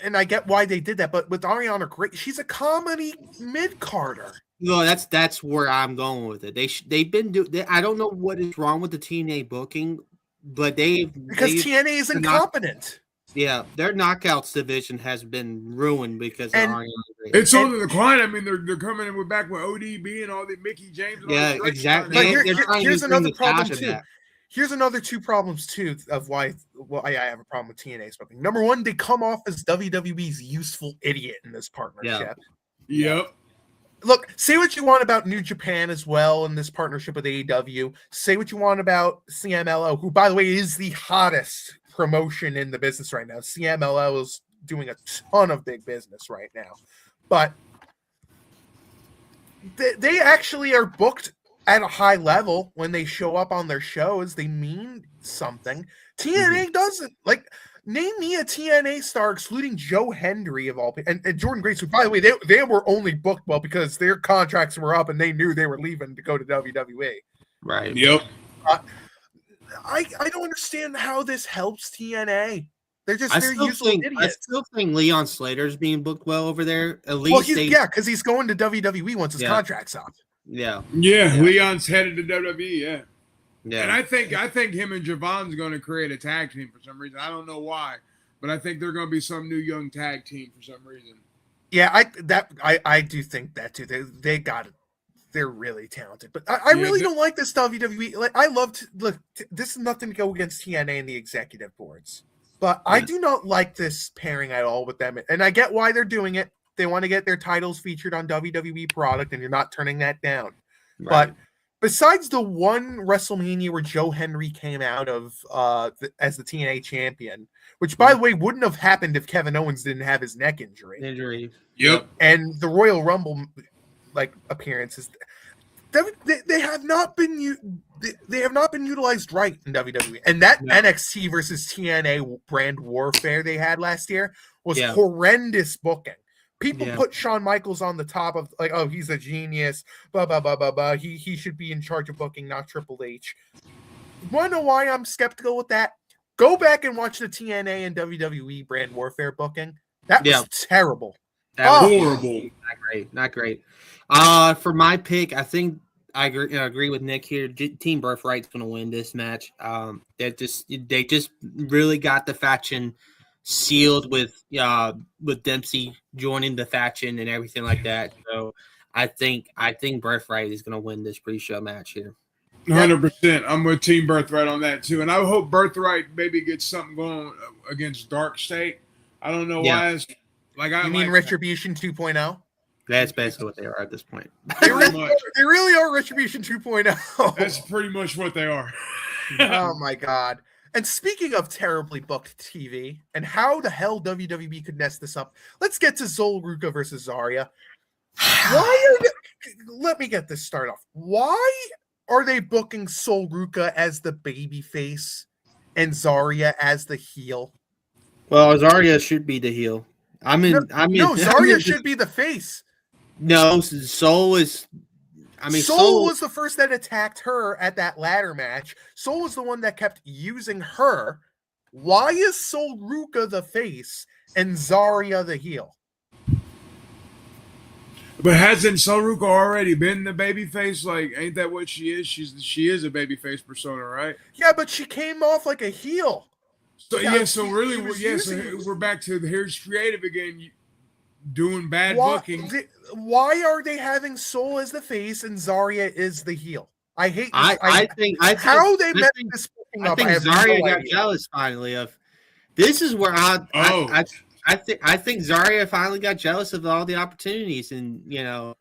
and I get why they did that. But with Ariana Grace, she's a comedy mid-carder. No, that's where I'm going with it. They've been I don't know what is wrong with the TNA booking, but because TNA is incompetent. Yeah, their Knockouts division has been ruined because of Ariana Grace. It's on the decline. I mean, they're coming in back with ODB and all the Mickey James. Yeah, exactly. But here's another problem too. Here's another two problems too of why I have a problem with TNA's booking. Number one, they come off as WWE's useful idiot in this partnership. Yep. Look, say what you want about New Japan as well in this partnership with AEW. Say what you want about CMLL, who, by the way, is the hottest promotion in the business right now. CMLL is doing a ton of big business right now. But they actually are booked at a high level when they show up on their shows. They mean something. TNA doesn't. Like, Name me a TNA star excluding Joe Hendry of all people, and Jordan Grace, who, by the way, they were only booked well because their contracts were up and they knew they were leaving to go to WWE. Right. Yep. I don't understand how this helps TNA. They're I useless idiots. still think Leon Slater's being booked well over there. At least Well, because he's going to WWE once his contract's up. Yeah. Leon's headed to WWE. Yeah. And I think him and Javon's going to create a tag team for some reason. I don't know why, but I think they're going to be some new young tag team for some reason. Yeah, I do think that too. They got it. They're really talented, but I really don't like this WWE. Like, look. This is nothing to go against TNA and the executive boards, but I do not like this pairing at all with them. And I get why they're doing it. They want to get their titles featured on WWE product, and you're not turning that down. Right. But besides the one WrestleMania where Joe Hendry came out of as the TNA champion, which, by the way, wouldn't have happened if Kevin Owens didn't have his neck injury. Yep. And the Royal Rumble appearances, they have not been utilized right in WWE. And that NXT versus TNA brand warfare they had last year was horrendous booking. People put Shawn Michaels on the top of he's a genius, blah blah blah blah blah. He should be in charge of booking, not Triple H. Want to know why I'm skeptical with that? Go back and watch the TNA and WWE brand warfare booking. That was terrible. That was horrible. Not great. For my pick, I think I agree with Nick here. Team Birthright's going to win this match. They just really got the faction sealed with Dempsey joining the faction and everything like that. So I think Birthright is going to win this pre-show match here. 100%. I'm with Team Birthright on that too, and I hope Birthright maybe gets something going against Dark State. I don't know why. You mean Retribution 2.0? That's basically what they are at this point. They really are Retribution 2.0. That's pretty much what they are. Oh my god. And speaking of terribly booked TV and how the hell WWE could mess this up, let's get to Sol Ruca versus Zarya. Let me get this started off. Why are they booking Sol Ruca as the babyface and Zarya as the heel? Well, Zarya should be the heel. Zarya should be the face. No, Sol is. Sol was the first that attacked her at that ladder match. Sol was the one that kept using her. Why is Sol Ruca the face and Zarya the heel? But hasn't Sol Ruca already been the babyface? Like, ain't that what she is? She is a babyface persona, right? Yeah, but she came off like a heel. So we're back to here's creative again, doing bad booking. Why are they having Sol as the face and Zarya is the heel? I hate this. I think they messed this booking up. I think Zarya got jealous finally of. This is where I think Zarya finally got jealous of all the opportunities and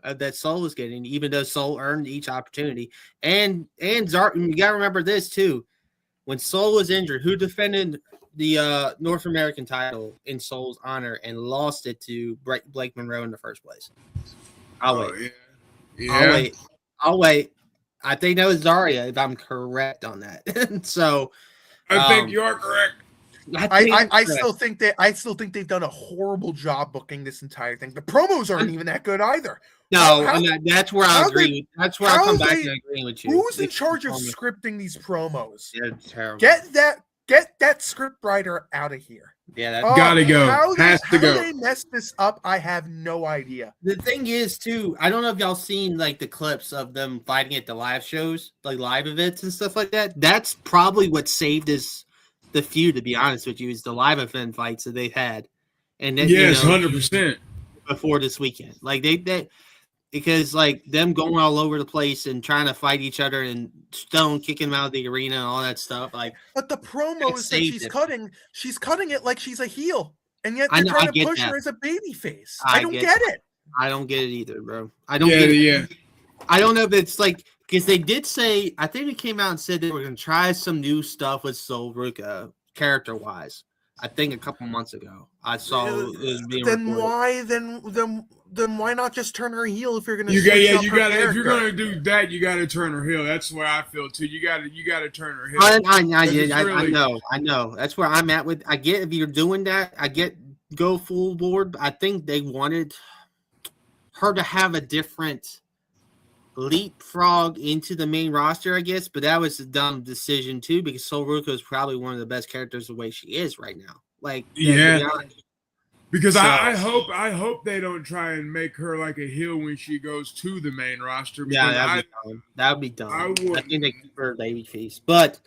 that Sol was getting, even though Sol earned each opportunity. And Zarya, you gotta remember this too. When Sol was injured, who defended the North American title in Sol's honor and lost it to Blake Monroe in the first place? I'll wait. I think that was Zarya, if I'm correct on that. So I think you are correct. I still think they've done a horrible job booking this entire thing. The promos aren't even that good either. No, that's where I agree. That's where I come back to agreeing with you. Who's in charge of scripting these promos? Yeah, it's terrible. Get that script writer out of here. Yeah, gotta go. How they messed this up, I have no idea. The thing is, too, I don't know if y'all seen like the clips of them fighting at the live shows, like live events and stuff like that. That's probably what saved the feud, to be honest with you, is the live event fights that they've had. And then, 100% before this weekend. Like they because like them going all over the place and trying to fight each other and Stone kicking them out of the arena and all that stuff. Like, but the promos that she's cutting it like she's a heel, and yet they're trying to push her as a baby face. I don't get it. I don't get it either, bro. I don't get it. Yeah. I don't know if it's like because they did say, I think they came out and said they were going to try some new stuff with Sol Ruca character wise. I think a couple months ago I saw it was being reported. then why not just turn her heel if you're gonna? You got if you're gonna do that, you gotta turn her heel. That's where I feel too. You gotta turn her heel. I know. That's where I'm at with. I get if you're doing that. I get go full board. But I think they wanted her to have a different leapfrog into the main roster, I guess. But that was a dumb decision too, because Sol Ruca is probably one of the best characters the way she is right now. Like, yeah. Because so, I hope they don't try and make her like a heel when she goes to the main roster. Yeah, that would be dumb. I think they keep her babyface. But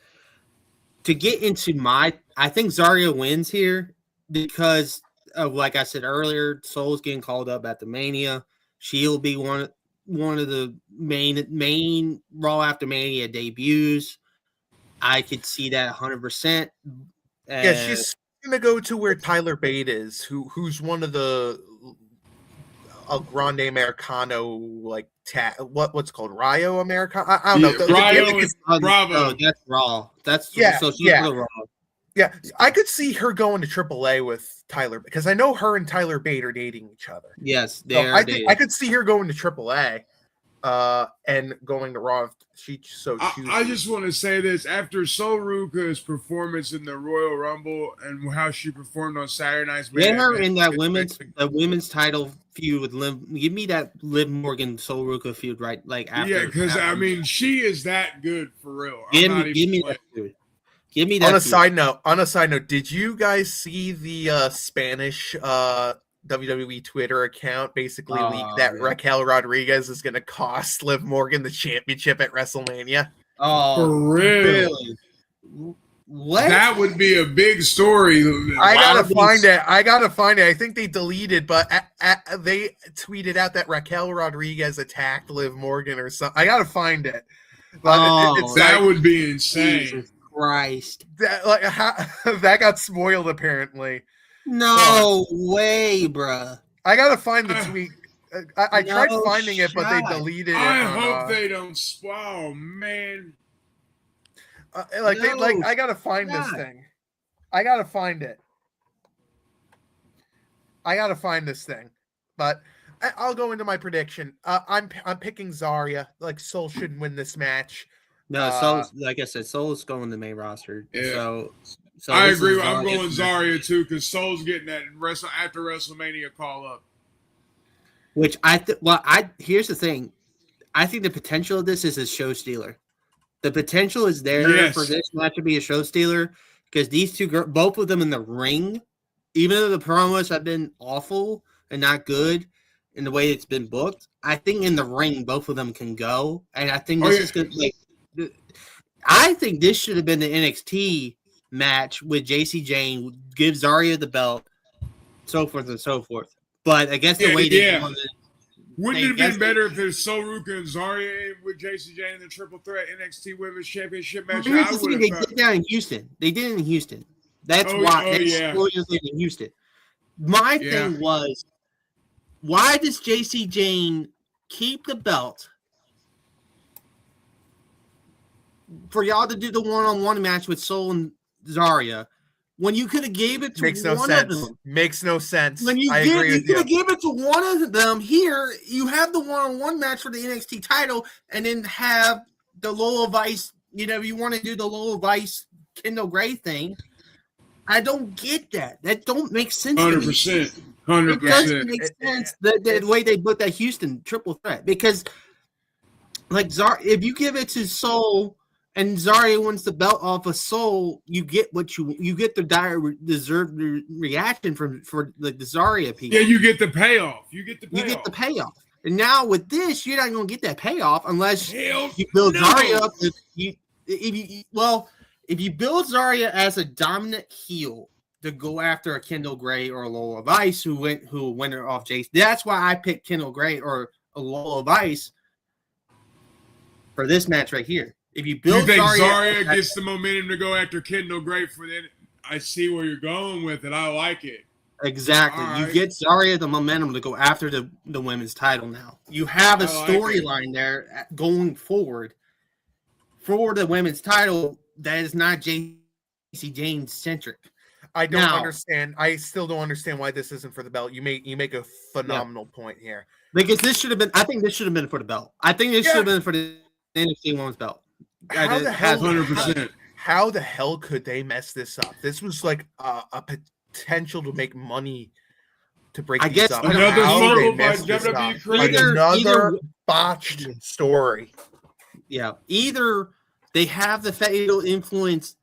to get into I think Zarya wins here because of, like I said earlier, Sol's getting called up at the Mania. She'll be one of the main Raw after Mania debuts. I could see that 100%. Yeah, she's gonna go to where Tyler Bate is, who's one of the Grande Americano, like what's called Rayo Americano. I don't know. Rayo is Bravo. Oh, that's Raw. So she's Raw. Yeah, I could see her going to AAA with Tyler because I know her and Tyler Bate are dating each other. Yes, I could see her going to AAA, and going to Raw if she so chooses. I just want to say this: after Sol Ruca's performance in the Royal Rumble and how she performed on Saturday Night's Main Event, her in that women's title feud with Liv. Give me that Liv Morgan Sol Ruca feud right like after. Yeah, because I mean she is that good for real. Give me that feud. Give me that. On a side note, did you guys see the Spanish WWE Twitter account basically leak that Raquel Rodriguez is going to cost Liv Morgan the championship at WrestleMania? Oh, for real? Really? What? That would be a big story. I gotta find it. I think they deleted, but they tweeted out that Raquel Rodriguez attacked Liv Morgan or something. I gotta find it. But that would be insane. Jesus Christ! That got spoiled apparently. No way, bruh. I gotta find the tweet. I tried finding it, but they deleted it. I hope they don't. Oh man! I gotta find this thing. I gotta find it. I gotta find this thing, but I'll go into my prediction. I'm picking Zarya. Like Sol shouldn't win this match. No, Sol. Like I said, Sol's going to the main roster. Yeah. So I agree. I'm going Zarya too because Sol's getting that after WrestleMania call up. Which here's the thing. I think the potential of this is a show stealer. The potential is there for this match to be a show stealer because these two girls, both of them in the ring, even though the promos have been awful and not good in the way it's been booked, I think in the ring both of them can go, and I think this is good. I think this should have been the NXT match with JC Jane, give Zarya the belt, so forth and so forth. But I guess the way they wouldn't it have been better if there's Sol Ruca and Zarya with JC Jane in the triple threat NXT Women's Championship match? They did that in Houston. They did it in Houston. That's why in Houston. My thing was, why does JC Jane keep the belt for y'all to do the one-on-one match with Sol and Zarya when you could have gave it to one of them? Makes no sense. When you could have gave it to one of them here, you have the one-on-one match for the NXT title and then have the Lola Vice, you want to do the Lola Vice Kendall Gray thing. I don't get that. That don't make sense. 100%. 100%. It doesn't make sense the way they booked that Houston triple threat because like if you give it to Sol and Zarya wins the belt off of Sol, you get the deserved reaction for the Zarya people. Yeah, you get the payoff. You get the payoff. And now with this, you're not going to get that payoff unless you build Zarya up. If you build Zarya as a dominant heel to go after a Kendall Gray or a Lola Vice who went her off Jace, that's why I picked Kendall Gray or a Lola Vice for this match right here. If you build, you think Zarya gets the momentum to go after Kendall Gray for that? I see where you're going with it. I like it. Exactly. You get Zarya the momentum to go after the women's title now. You have a storyline there going forward for the women's title that is not JC Jane centric. I don't Now- understand. I still don't understand why this isn't for the belt. You make a phenomenal point here. Because this should have been. I think this should have been for the belt. I think this Yeah. should have been for the NXT Women's belt. How the hell? 100%. How the hell could they mess this up? This was like a potential to make money to break I these guess up. Another How they fumble by messed this WWE up. creative. Another botched story. Yeah, either they have the fatal influence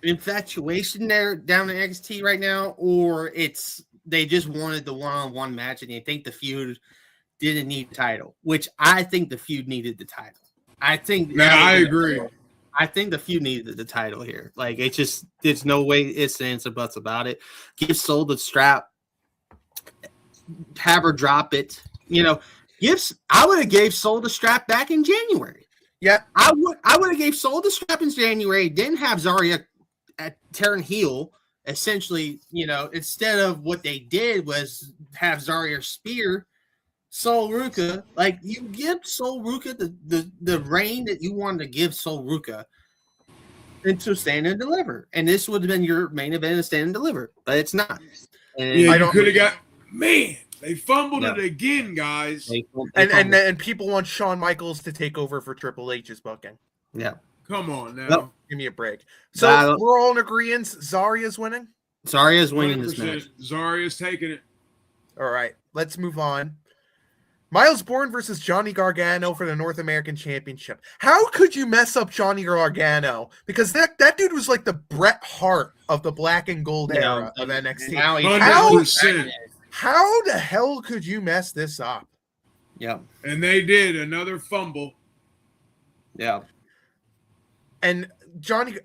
infatuation there down in NXT right now, or it's they just wanted the one-on-one match and they think the feud didn't need the title, which I think the feud needed the title. I think I agree. I think the feud needed the title here. Like it's just there's no way it's ands or buts about it. Give Soul the strap, have her drop it. You know, I would have gave Soul the strap back in January. Yeah, I would have gave Soul the strap in January, then have Zarya at turn heel. Essentially, you know, instead of what they did was have Zarya spear Sol Ruka. Like you give Sol Ruka the reign that you wanted to give Sol Ruka into Stand and Deliver, and this would have been your main event in Stand and Deliver, but it's not. And Yeah, you could have got they fumbled No. it again, guys. they and people want Shawn Michaels to take over for Triple H's booking. yeah, Come on now. Nope. Give me a break. So Nah, we're all in agreement. Zarya's winning. Zarya's winning this 100%. match. Zarya's taking it. All right, let's move on. Miles Bourne versus Johnny Gargano for the North American Championship. How could you mess up Johnny Gargano? Because that dude was like the Bret Hart of the black and gold era of NXT. Now he's 100%. How the hell could you mess this up? Yeah, And they did another fumble. yeah. And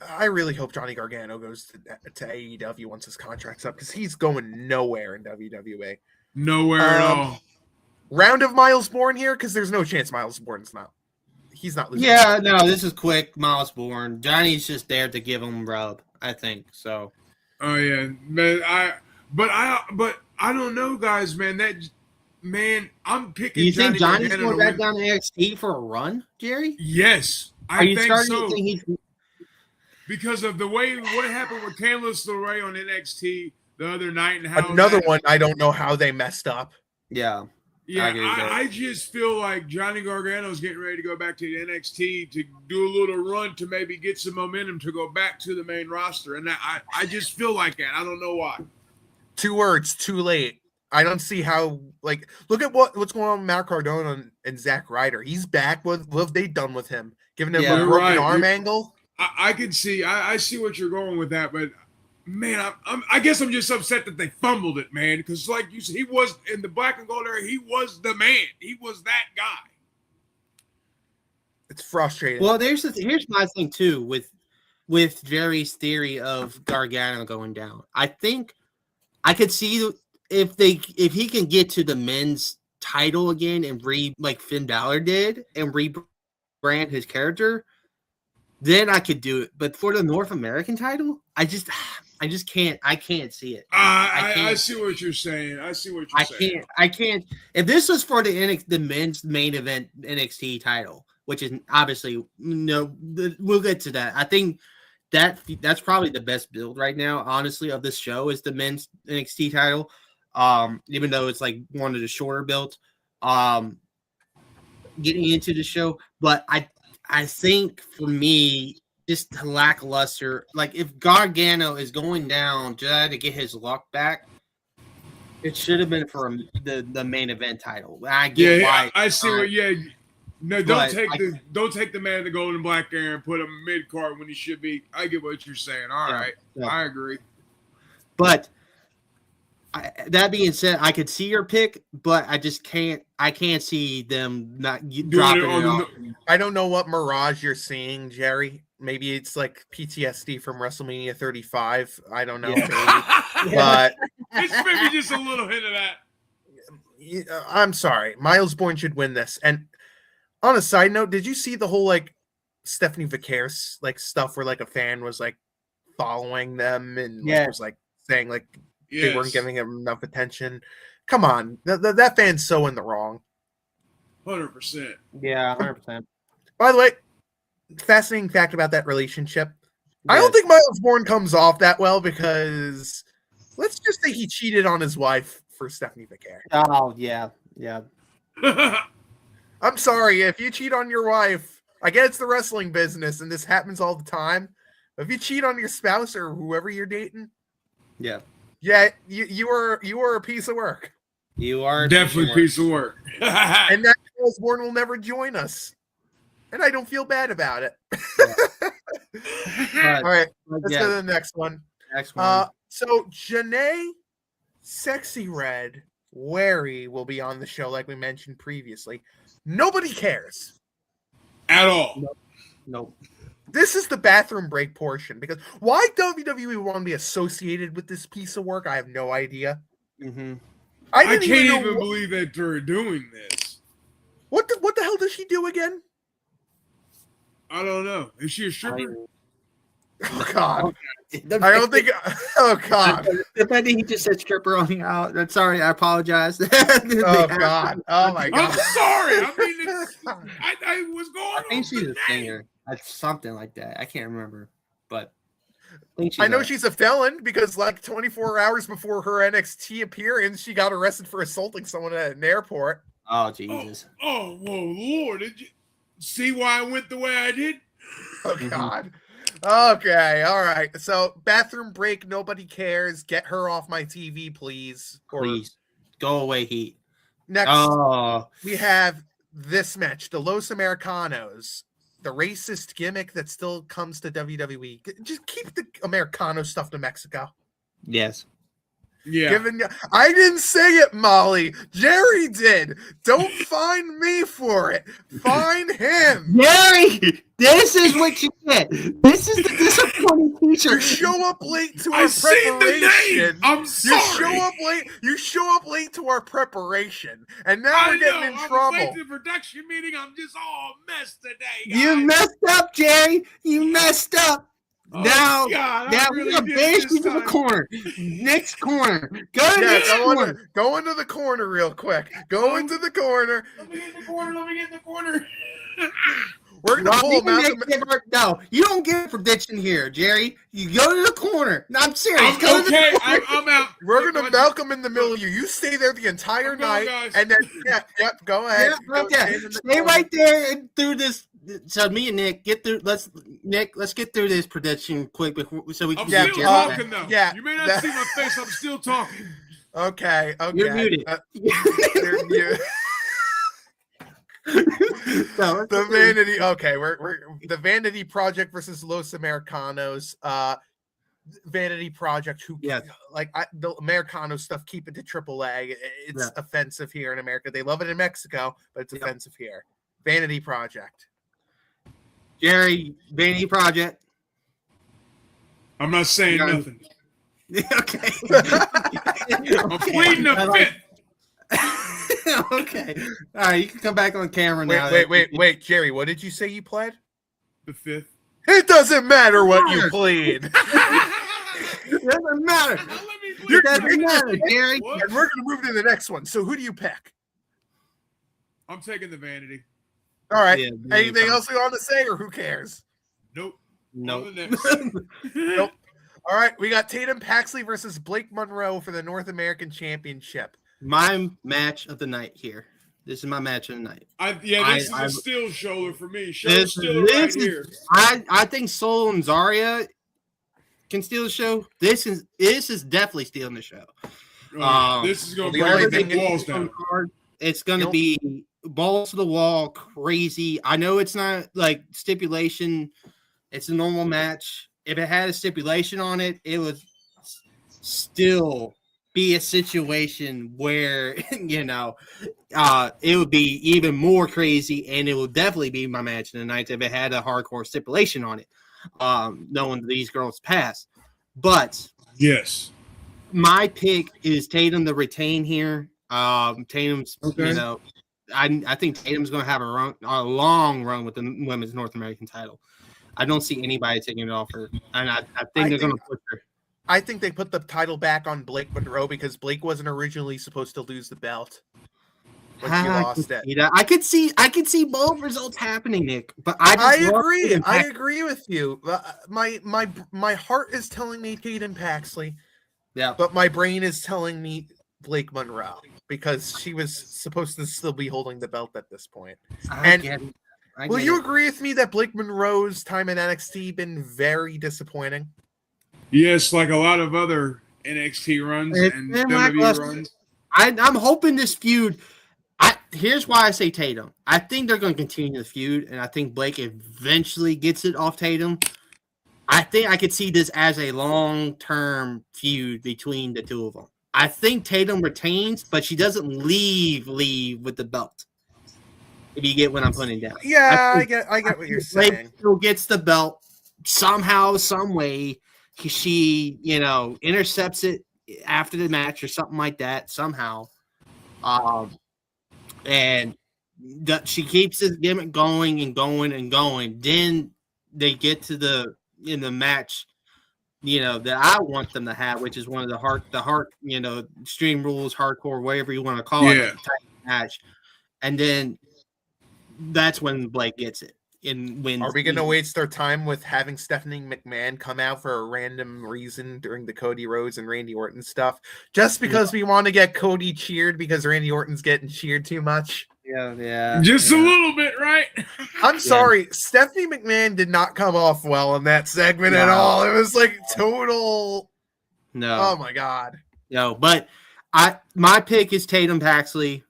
I really hope Johnny Gargano goes to AEW once his contract's up because he's going nowhere in WWE. Nowhere at all. Round of Miles Bourne here because there's no chance Miles Bourne's not. He's not losing. Yeah, no, this is quick. Miles Bourne. Johnny's just there to give him rub, I think. So Oh yeah, man. I don't know, guys. Man, I'm do picking. you think Johnny's Gargano going to back win. down to NXT for a run, Jerry? Yes, Are I you think starting so. to think he's Because of the way what happened with Candice LeRae on NXT the other night, and how Another that- one I don't know how they messed up. Yeah. Yeah, I agree with that. I just feel like Johnny Gargano's getting ready to go back to the NXT to do a little run to maybe get some momentum to go back to the main roster, and I just feel like that. I don't know why. 2 words, too late. I don't see how. Like, look at what's going on with Matt Cardona and Zack Ryder. He's back. What have they done with him? Giving him Yeah, a broken right. arm angle. I can see. I see what you're going with that, but man, I guess I'm just upset that they fumbled it, man. Because like you said, he was in the black and gold era. He was the man. He was that guy. It's frustrating. Well, here's my thing too with Jerry's theory of Gargano going down. I think I could see if he can get to the men's title again and like Finn Balor did and rebrand his character, then I could do it. But for the North American title, I just can't. I can't see it. I see what you're saying. I see what you're saying. I can't. If this was for the men's main event NXT title, which is obviously we'll get to that. I think that's probably the best build right now, honestly, of this show is the men's NXT title. Even though it's like one of the shorter builds, getting into the show, but I think for me, just lackluster. Like if Gargano is going down just to get his luck back, it should have been for the main event title. I get why. I see what. Yeah, no, don't take the man in the gold and black hair and put him mid card when he should be. I get what you're saying. All right, I agree. But that being said, I could see your pick, but I just can't. I can't see them not dropping it off. I don't know what mirage you're seeing, Jerry. Maybe it's like PTSD from WrestleMania 35. I don't know. Maybe. But It's maybe just a little hint of that. I'm sorry. Miles Bourne should win this. And on a side note, did you see the whole like Stephanie Vicaris like stuff where like a fan was like following them and was like saying like they weren't giving him enough attention? Come on. That fan's so in the wrong. 100%. Yeah, 100%. By the way, fascinating fact about that relationship. I don't think Miles Bourne comes off that well because let's just say he cheated on his wife for Stephanie McCare. Oh yeah. I'm sorry if you cheat on your wife. I get it's the wrestling business and this happens all the time. But if you cheat on your spouse or whoever you're dating, yeah, you are a piece of work. You are definitely a piece of work. And that Miles Bourne will never join us. And I don't feel bad about it. All right, let's go to the next one. So Janae Sexy Red Wary will be on the show, like we mentioned previously. Nobody cares at all. Nope. This is the bathroom break portion because why WWE want to be associated with this piece of work, I have no idea. Mm-hmm. I can't even believe that they're doing this. What the hell does she do again? I don't know. Is she a stripper? Oh God! I don't think. Oh God! The fact that he just said stripper on out. I'm sorry. I apologize. Oh God! Oh my God! I'm sorry. I mean, I was going. I think she's a singer. Something like that. I can't remember, but I know she's a felon because like 24 hours before her NXT appearance, she got arrested for assaulting someone at an airport. Oh Jesus! Oh, whoa, Lord! Did you see why I went the way I did? Oh God! Okay, all right. So bathroom break. Nobody cares. Get her off my TV, please. Please go away, Heat. Next, we have this match: the Los Americanos. The racist gimmick that still comes to WWE. Just keep the Americano stuff to Mexico. Yes. Yeah. I didn't say it, Molly. Jerry did. Don't find me for it. Find him. Jerry, this is what you get. This is the disappointing feature. You show up late to our preparation. I'm sorry. You show up late to our preparation, and now we're getting in trouble. I was late to the production meeting. I'm just all messed today, guys. You messed up, Jerry. You messed up. Now we're gonna banish you to the corner. Next corner. Go into the corner real quick. Go into the corner. Let me get in the corner. We're gonna pull Malcolm. No, you don't get a prediction here, Jerry. You go to the corner. No, I'm serious. I'm out. We're gonna Malcolm in the middle of you. You stay there the entire night, and then go ahead. Stay right there and through this. So me and Nick get through. Let's get through this prediction quick so we can get Jerry. Talking though. Yeah, you may not see my face. I'm still talking. Okay. You're muted. You're muted. So, the vanity. Okay, we're the Vanity Project versus Los Americanos. Vanity Project. The Americano stuff. Keep it to AAA. It's offensive here in America. They love it in Mexico, but it's offensive here. Vanity Project. Jerry, Vanity Project. I'm not saying nothing. Okay. I'm pleading the fifth. Okay. All right, you can come back on camera now. Wait, Jerry, what did you say you pled? The fifth. It doesn't matter what you plead. It doesn't matter. It doesn't matter, Jerry. And we're going to move to the next one. So who do you pick? I'm taking the Vanity. All right. Yeah, anything else you want to say, or who cares? Nope. Nope. Nope. All right. We got Tatum Paxley versus Blake Monroe for the North American Championship. My match of the night here. This is my match of the night. This is a steel shoulder for me. Here. I think Soul and Zarya can steal the show. This is definitely stealing the show. This is going to be walls down. It's going to be balls to the wall, crazy. I know it's not like stipulation. It's a normal match. If it had a stipulation on it, it would still be a situation where, it would be even more crazy, and it would definitely be my match of the night if it had a hardcore stipulation on it, knowing these girls pass. But yes, my pick is Tatum to retain here. Tatum's, I think Tatum's going to have a long run with the women's North American title. I don't see anybody taking it off her, and I think they're going to push her. I think they put the title back on Blake Monroe because Blake wasn't originally supposed to lose the belt. when she lost it. I could see both results happening, Nick. But I agree with you. My heart is telling me Tatum Paxley. Yeah. But my brain is telling me Blake Monroe because she was supposed to still be holding the belt at this point. Will you agree with me that Blake Monroe's time in NXT been very disappointing? Yes, like a lot of other NXT runs and WWE runs. I'm hoping this feud. Here's why I say Tatum. I think they're going to continue the feud, and I think Blake eventually gets it off Tatum. I think I could see this as a long-term feud between the two of them. I think Tatum retains, but she doesn't leave with the belt. If you get what I'm putting down. Yeah, I get what you're saying. Blake still gets the belt somehow, some way. She, intercepts it after the match or something like that somehow. And she keeps this gimmick going and going and going. Then they get to the match, that I want them to have, which is one of the heart, Extreme Rules, hardcore, whatever you want to call it, type match. And then that's when Blake gets it. Are we going to waste our time with having Stephanie McMahon come out for a random reason during the Cody Rhodes and Randy Orton stuff, just because we want to get Cody cheered because Randy Orton's getting cheered too much? Yeah. Just a little bit, right? I'm sorry. Stephanie McMahon did not come off well in that segment at all. It was like total. No. Oh my God. No, but my pick is Tatum Paxley.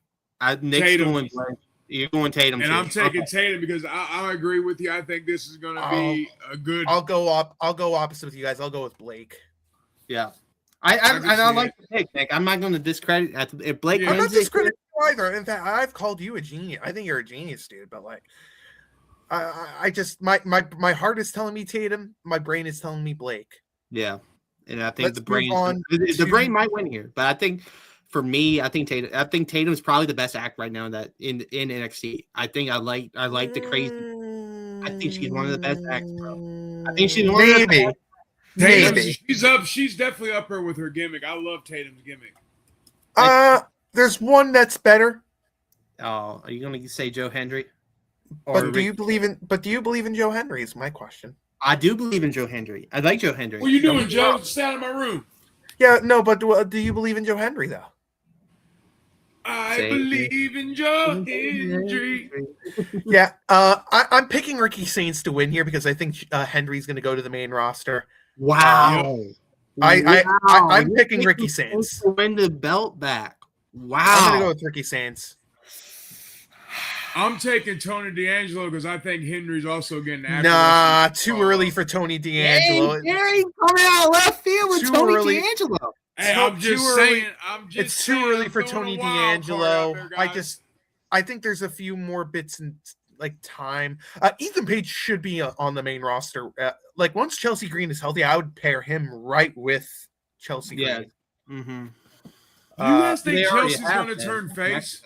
Nick's going Blake. You're going Tatum, and I'm taking Tatum because I agree with you. I think this is going to be a good. I'll go opposite with you guys. I'll go with Blake. Yeah, I like the pick, Nick. I'm not going to discredit if Blake. I'm not discrediting you either. In fact, I've called you a genius. I think you're a genius, dude. But like, I just my heart is telling me Tatum. My brain is telling me Blake. Yeah, and I think the brain might win here, but I think. For me, I think Tatum is probably the best act right now in NXT. I think I like the crazy. I think she's one of the best acts, bro. I think she's one of the best. Maybe. She's definitely up there with her gimmick. I love Tatum's gimmick. There's one that's better. Oh, are you going to say Joe Hendry? Do you believe in Joe Hendry? Is my question. I do believe in Joe Hendry. I like Joe Hendry. What are you doing, Joe? Stay out of my room. Yeah, no, but do you believe in Joe Hendry though? I believe in Joe Hendry. Yeah, I'm picking Ricky Saints to win here because I think Hendry's going to go to the main roster. Wow. I'm picking Ricky Saints to win the belt back. Wow. I'm going to go with Ricky Saints. I'm taking Tony D'Angelo because I think Henry's also getting after. Nah, too early for Tony D'Angelo. Hey, coming out of left field with Tony D'Angelo. Hey, I'm just saying. It's too early for Tony D'Angelo. I think there's a few more bits and like time. Ethan Page should be on the main roster. Like once Chelsea Green is healthy, I would pair him right with Chelsea Green. Yeah. Mm-hmm. You guys think Chelsea's going to turn face?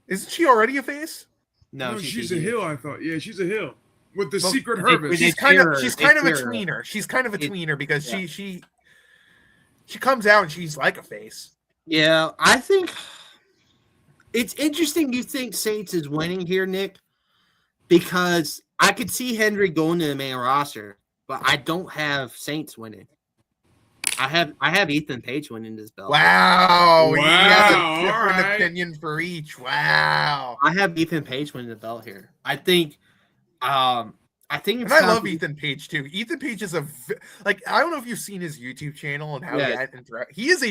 Isn't she already a face? No, she's a heel. I thought. Yeah, she's a heel with the secret Herbert. She's kind of a tweener. She's kind of a tweener because she comes out and she's like a face. Yeah, I think it's interesting you think Saints is winning here, Nick, because I could see Hendry going to the main roster, but I don't have Saints winning. I have Ethan Page winning this belt. Wow. You have a different opinion for each. Wow. I have Ethan Page winning the belt here. I think I love Ethan Page too. Ethan Page is I don't know if you've seen his YouTube channel and how he is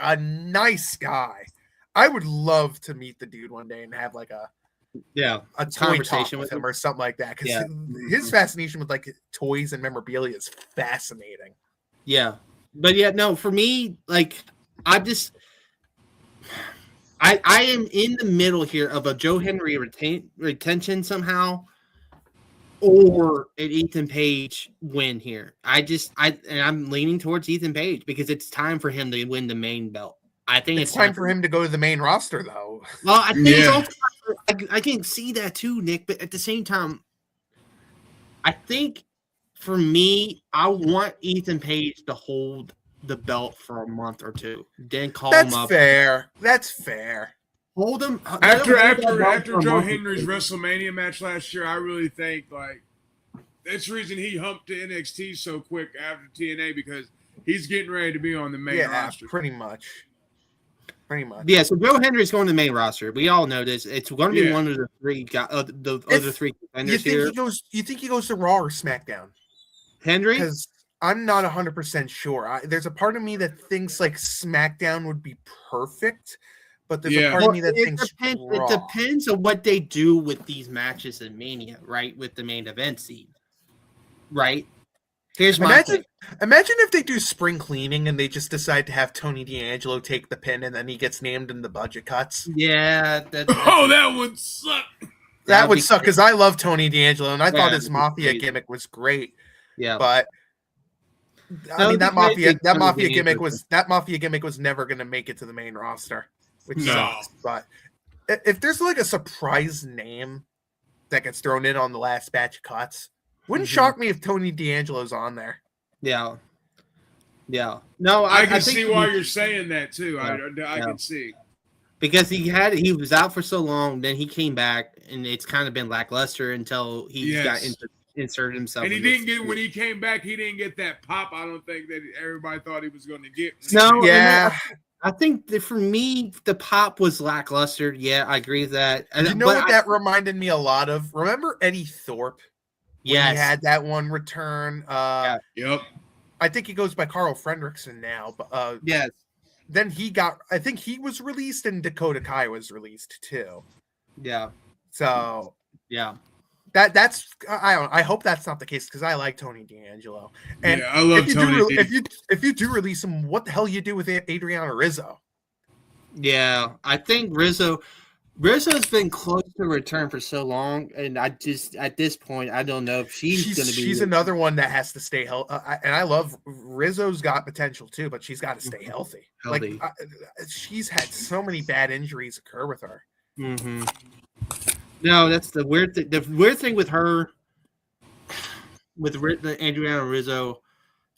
a nice guy. I would love to meet the dude one day and have like a conversation with him or something like that. Because his fascination with like toys and memorabilia is fascinating. Yeah. But yeah, no, for me, like I am in the middle here of a Joe Hendry retention somehow, or an Ethan Page win here. I'm leaning towards Ethan Page because it's time for him to win the main belt. I think it's time for him to go to the main roster, though. Well, I think it's also, I can see that too, Nick. But at the same time, I think for me, I want Ethan Page to hold the belt for a month or two, then call him up. That's fair. hold him After Joe Henry's WrestleMania match last year, I really think like that's the reason he humped to NXT so quick after TNA because he's getting ready to be on the main roster. Pretty much. Yeah, so Joe Henry's going to the main roster. We all know this. It's going to be one of the three other three contenders here. You think he goes to Raw or SmackDown? Henry? Because I'm not 100% sure. There's a part of me that thinks like SmackDown would be perfect, but there's a part of me that thinks Raw. It depends on what they do with these matches in Mania, right? With the main event scene, right? Here's my imagine if they do spring cleaning and they just decide to have Tony D'Angelo take the pin and then he gets named in the budget cuts. Yeah. That would suck. That would suck because I love Tony D'Angelo and I thought his Mafia gimmick was great. Yeah, but I mean that Mafia gimmick was never going to make it to the main roster, which sucks. But if there's like a surprise name that gets thrown in on the last batch of cuts, wouldn't shock me if Tony D'Angelo's on there. Yeah. No, I can see why you're saying that too. Yeah. I can see because he was out for so long, then he came back, and it's kind of been lackluster until he got inserted himself. And he didn't get when he came back. He didn't get that pop. I don't think that everybody thought he was going to get. No, yeah. I think that for me, the pop was lackluster. Yeah, I agree with that. You know what that reminded me a lot of? Remember Eddie Thorpe? Yeah, he had that one return. Yep. I think he goes by Carl Fredrickson now. But yes. Then I think he was released and Dakota Kai was released too. Yeah. So yeah. That's I hope that's not the case because I like Tony D'Angelo. And I love Tony. If you do release him, what the hell you do with Adriana Rizzo? Yeah, I think Rizzo's been close to return for so long, and I just at this point I don't know if she's going to be. She's another one that has to stay healthy, and I love Rizzo's got potential too, but she's got to stay healthy. Like she's had so many bad injuries occur with her. Mm-hmm. No, that's the weird thing. The weird thing with her, with Adriana Rizzo,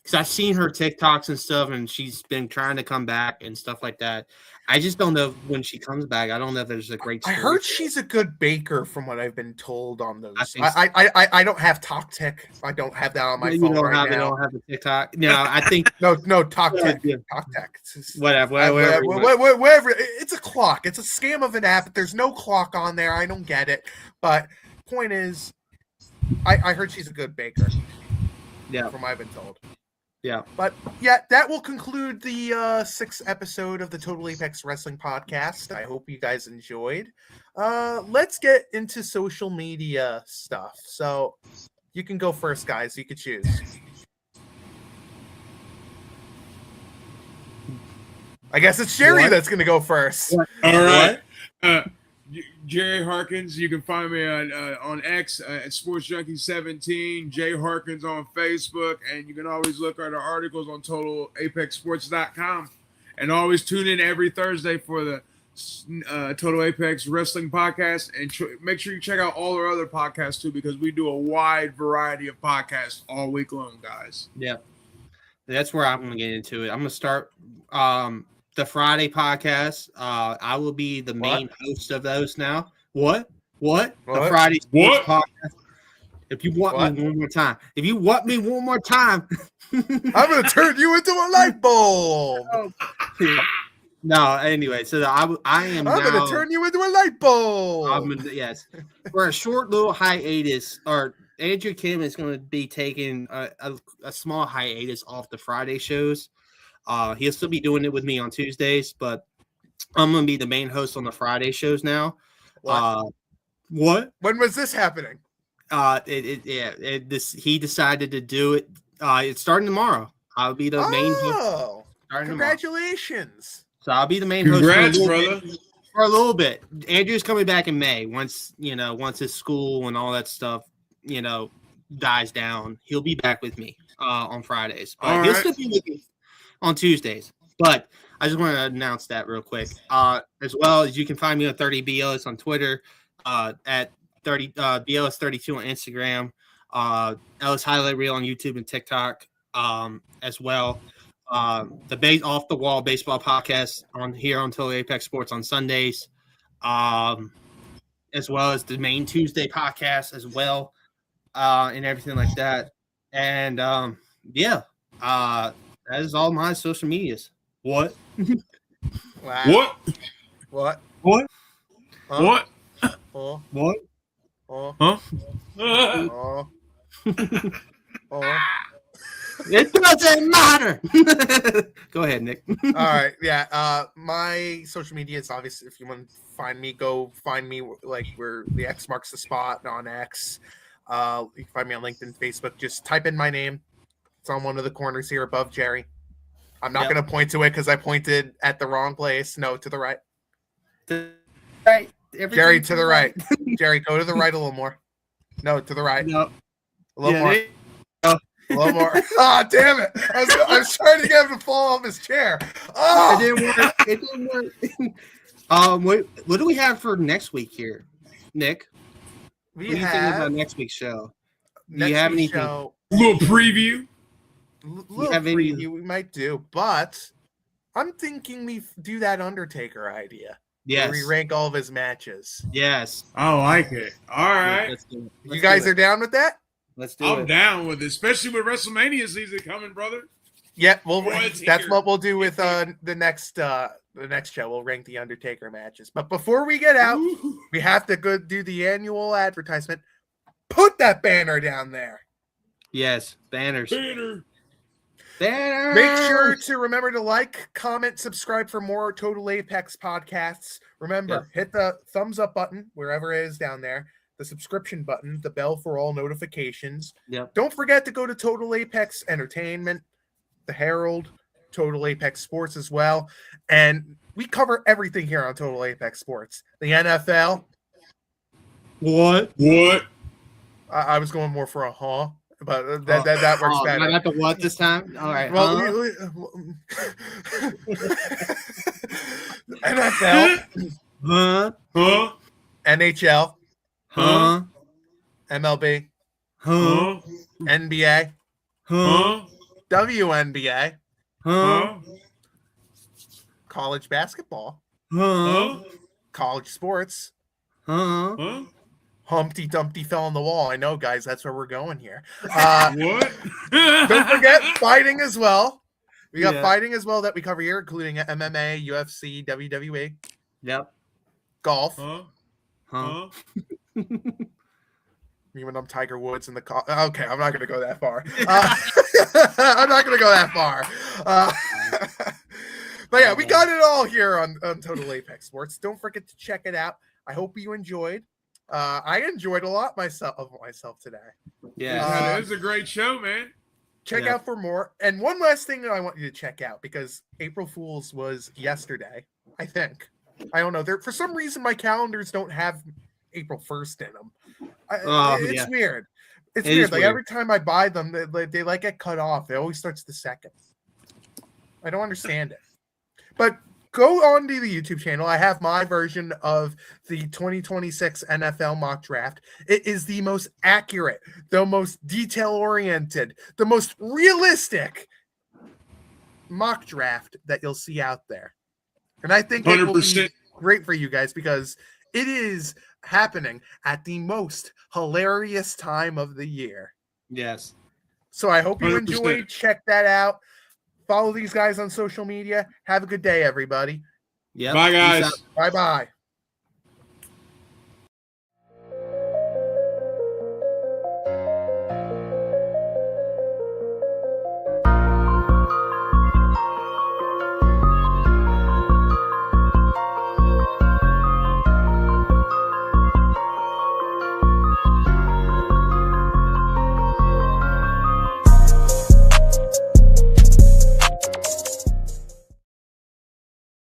because I've seen her TikToks and stuff, and she's been trying to come back and stuff like that. I just don't know when she comes back. I don't know if there's a great story. I heard she's a good baker from what I've been told on those. I don't have TalkTick. I don't have that on my phone right now. You don't have the TikTok? No, I think no TalkTick. TalkTick. Whatever. It's a clock. It's a scam of an app. There's no clock on there. I don't get it. But point is, I heard she's a good baker. Yeah, from what I've been told. Yeah. But yeah, that will conclude the 6th episode of the Total Apex Wrestling Podcast. I hope you guys enjoyed. Let's get into social media stuff. So you can go first, guys. You could choose. I guess it's Jerry that's going to go first. All right. Jerry Harkins, you can find me on X at Sports Junkie 17, Jay Harkins on Facebook, and you can always look at our articles on TotalApexSports.com. And always tune in every Thursday for the Total Apex Wrestling Podcast, and make sure you check out all our other podcasts too, because we do a wide variety of podcasts all week long, guys. Yeah, that's where I'm going to get into it. I'm going to start the Friday podcast. I will be the main host of those now. What? The Friday podcast. If you want me one more time, I'm going to turn you into a light bulb. No, anyway, so I'm going to turn you into a light bulb. Yes. For a short little hiatus, or Andrew Kim is going to be taking a small hiatus off the Friday shows. He'll still be doing it with me on Tuesdays, but I'm going to be the main host on the Friday shows now. What? When was this happening? He decided to do it. It's starting tomorrow. I'll be the main host. Congratulations. So I'll be the main host for a little bit. Andrew's coming back in May once his school and all that stuff, dies down. He'll be back with me on Fridays. But he'll still be with me on Tuesdays. But I just want to announce that real quick. As well as you can find me on 30BLS on Twitter, at 30 BLS32 on Instagram, Ellis Highlight Reel on YouTube and TikTok, as well. The Off the Wall Baseball Podcast on Total Apex Sports on Sundays. as well as the main Tuesday podcast as well, and everything like that. And that is all my social medias. What? Wow. What? What? What? Oh. What? Oh. Huh? Oh. Oh. It doesn't matter. Go ahead, Nick. All right. Yeah. My social media is obvious. If you want to find me, go find me like where the X marks the spot on X. You can find me on LinkedIn, Facebook. Just type in my name. It's on one of the corners here above Jerry. I'm not going to point to it because I pointed at the wrong place. No, to the right. Right. Jerry, to the right. Jerry, go to the right a little more. No, to the right. No. A little more. A little more. Ah, oh, damn it. I was trying to get him to fall off his chair. Oh! It didn't work. What do we have for next week here, Nick? What do you think about next week's show? Do you have anything? A little preview. Little preview we might do, but I'm thinking we do that Undertaker idea. Yes. Where we rank all of his matches. Yes. I like it. All right. Let's do it. You guys are down with that? Let's do it. I'm down with it, especially with WrestleMania season coming, brother. Yeah, that's what we'll do with the next show. We'll rank the Undertaker matches. But before we get out, we have to go do the annual advertisement. Put that banner down there. Yes, banners. Banner. Make sure to remember to like, comment, subscribe for more Total Apex podcasts. Remember, hit the thumbs up button wherever it is down there, the subscription button, the bell for all notifications. Yep. Don't forget to go to Total Apex Entertainment, the Herald, Total Apex Sports as well. And we cover everything here on Total Apex Sports. The NFL. What? I was going more for a but that works better. I got the what this time? All right. Well, NFL. NHL. MLB. NBA. WNBA. College basketball. College sports. Humpty Dumpty fell on the wall. I know, guys. That's where we're going here. What? Don't forget fighting as well. We got fighting as well that we cover here, including MMA, UFC, WWE. Yep. Golf. Even I'm Tiger Woods in the car. Okay, I'm not going to go that far. I'm not going to go that far. But yeah, we got it all here on Total Apex Sports. Don't forget to check it out. I hope you enjoyed. I enjoyed a lot myself today. Yeah, it was a great show, man. Check out for more. And one last thing that I want you to check out, because April Fool's was yesterday, I think. I don't know. For some reason, my calendars don't have April 1st in them. It's weird. It's weird. Like every time I buy them, they like get cut off. It always starts the 2nd. I don't understand it. But go on to the YouTube channel. I have my version of the 2026 NFL mock draft. It is the most accurate, the most detail-oriented, the most realistic mock draft that you'll see out there. And I think it will be great for you guys because it is happening at the most hilarious time of the year. Yes. So I hope you enjoyed. Check that out. Follow these guys on social media. Have a good day, everybody. Yeah. Bye, guys. Bye-bye.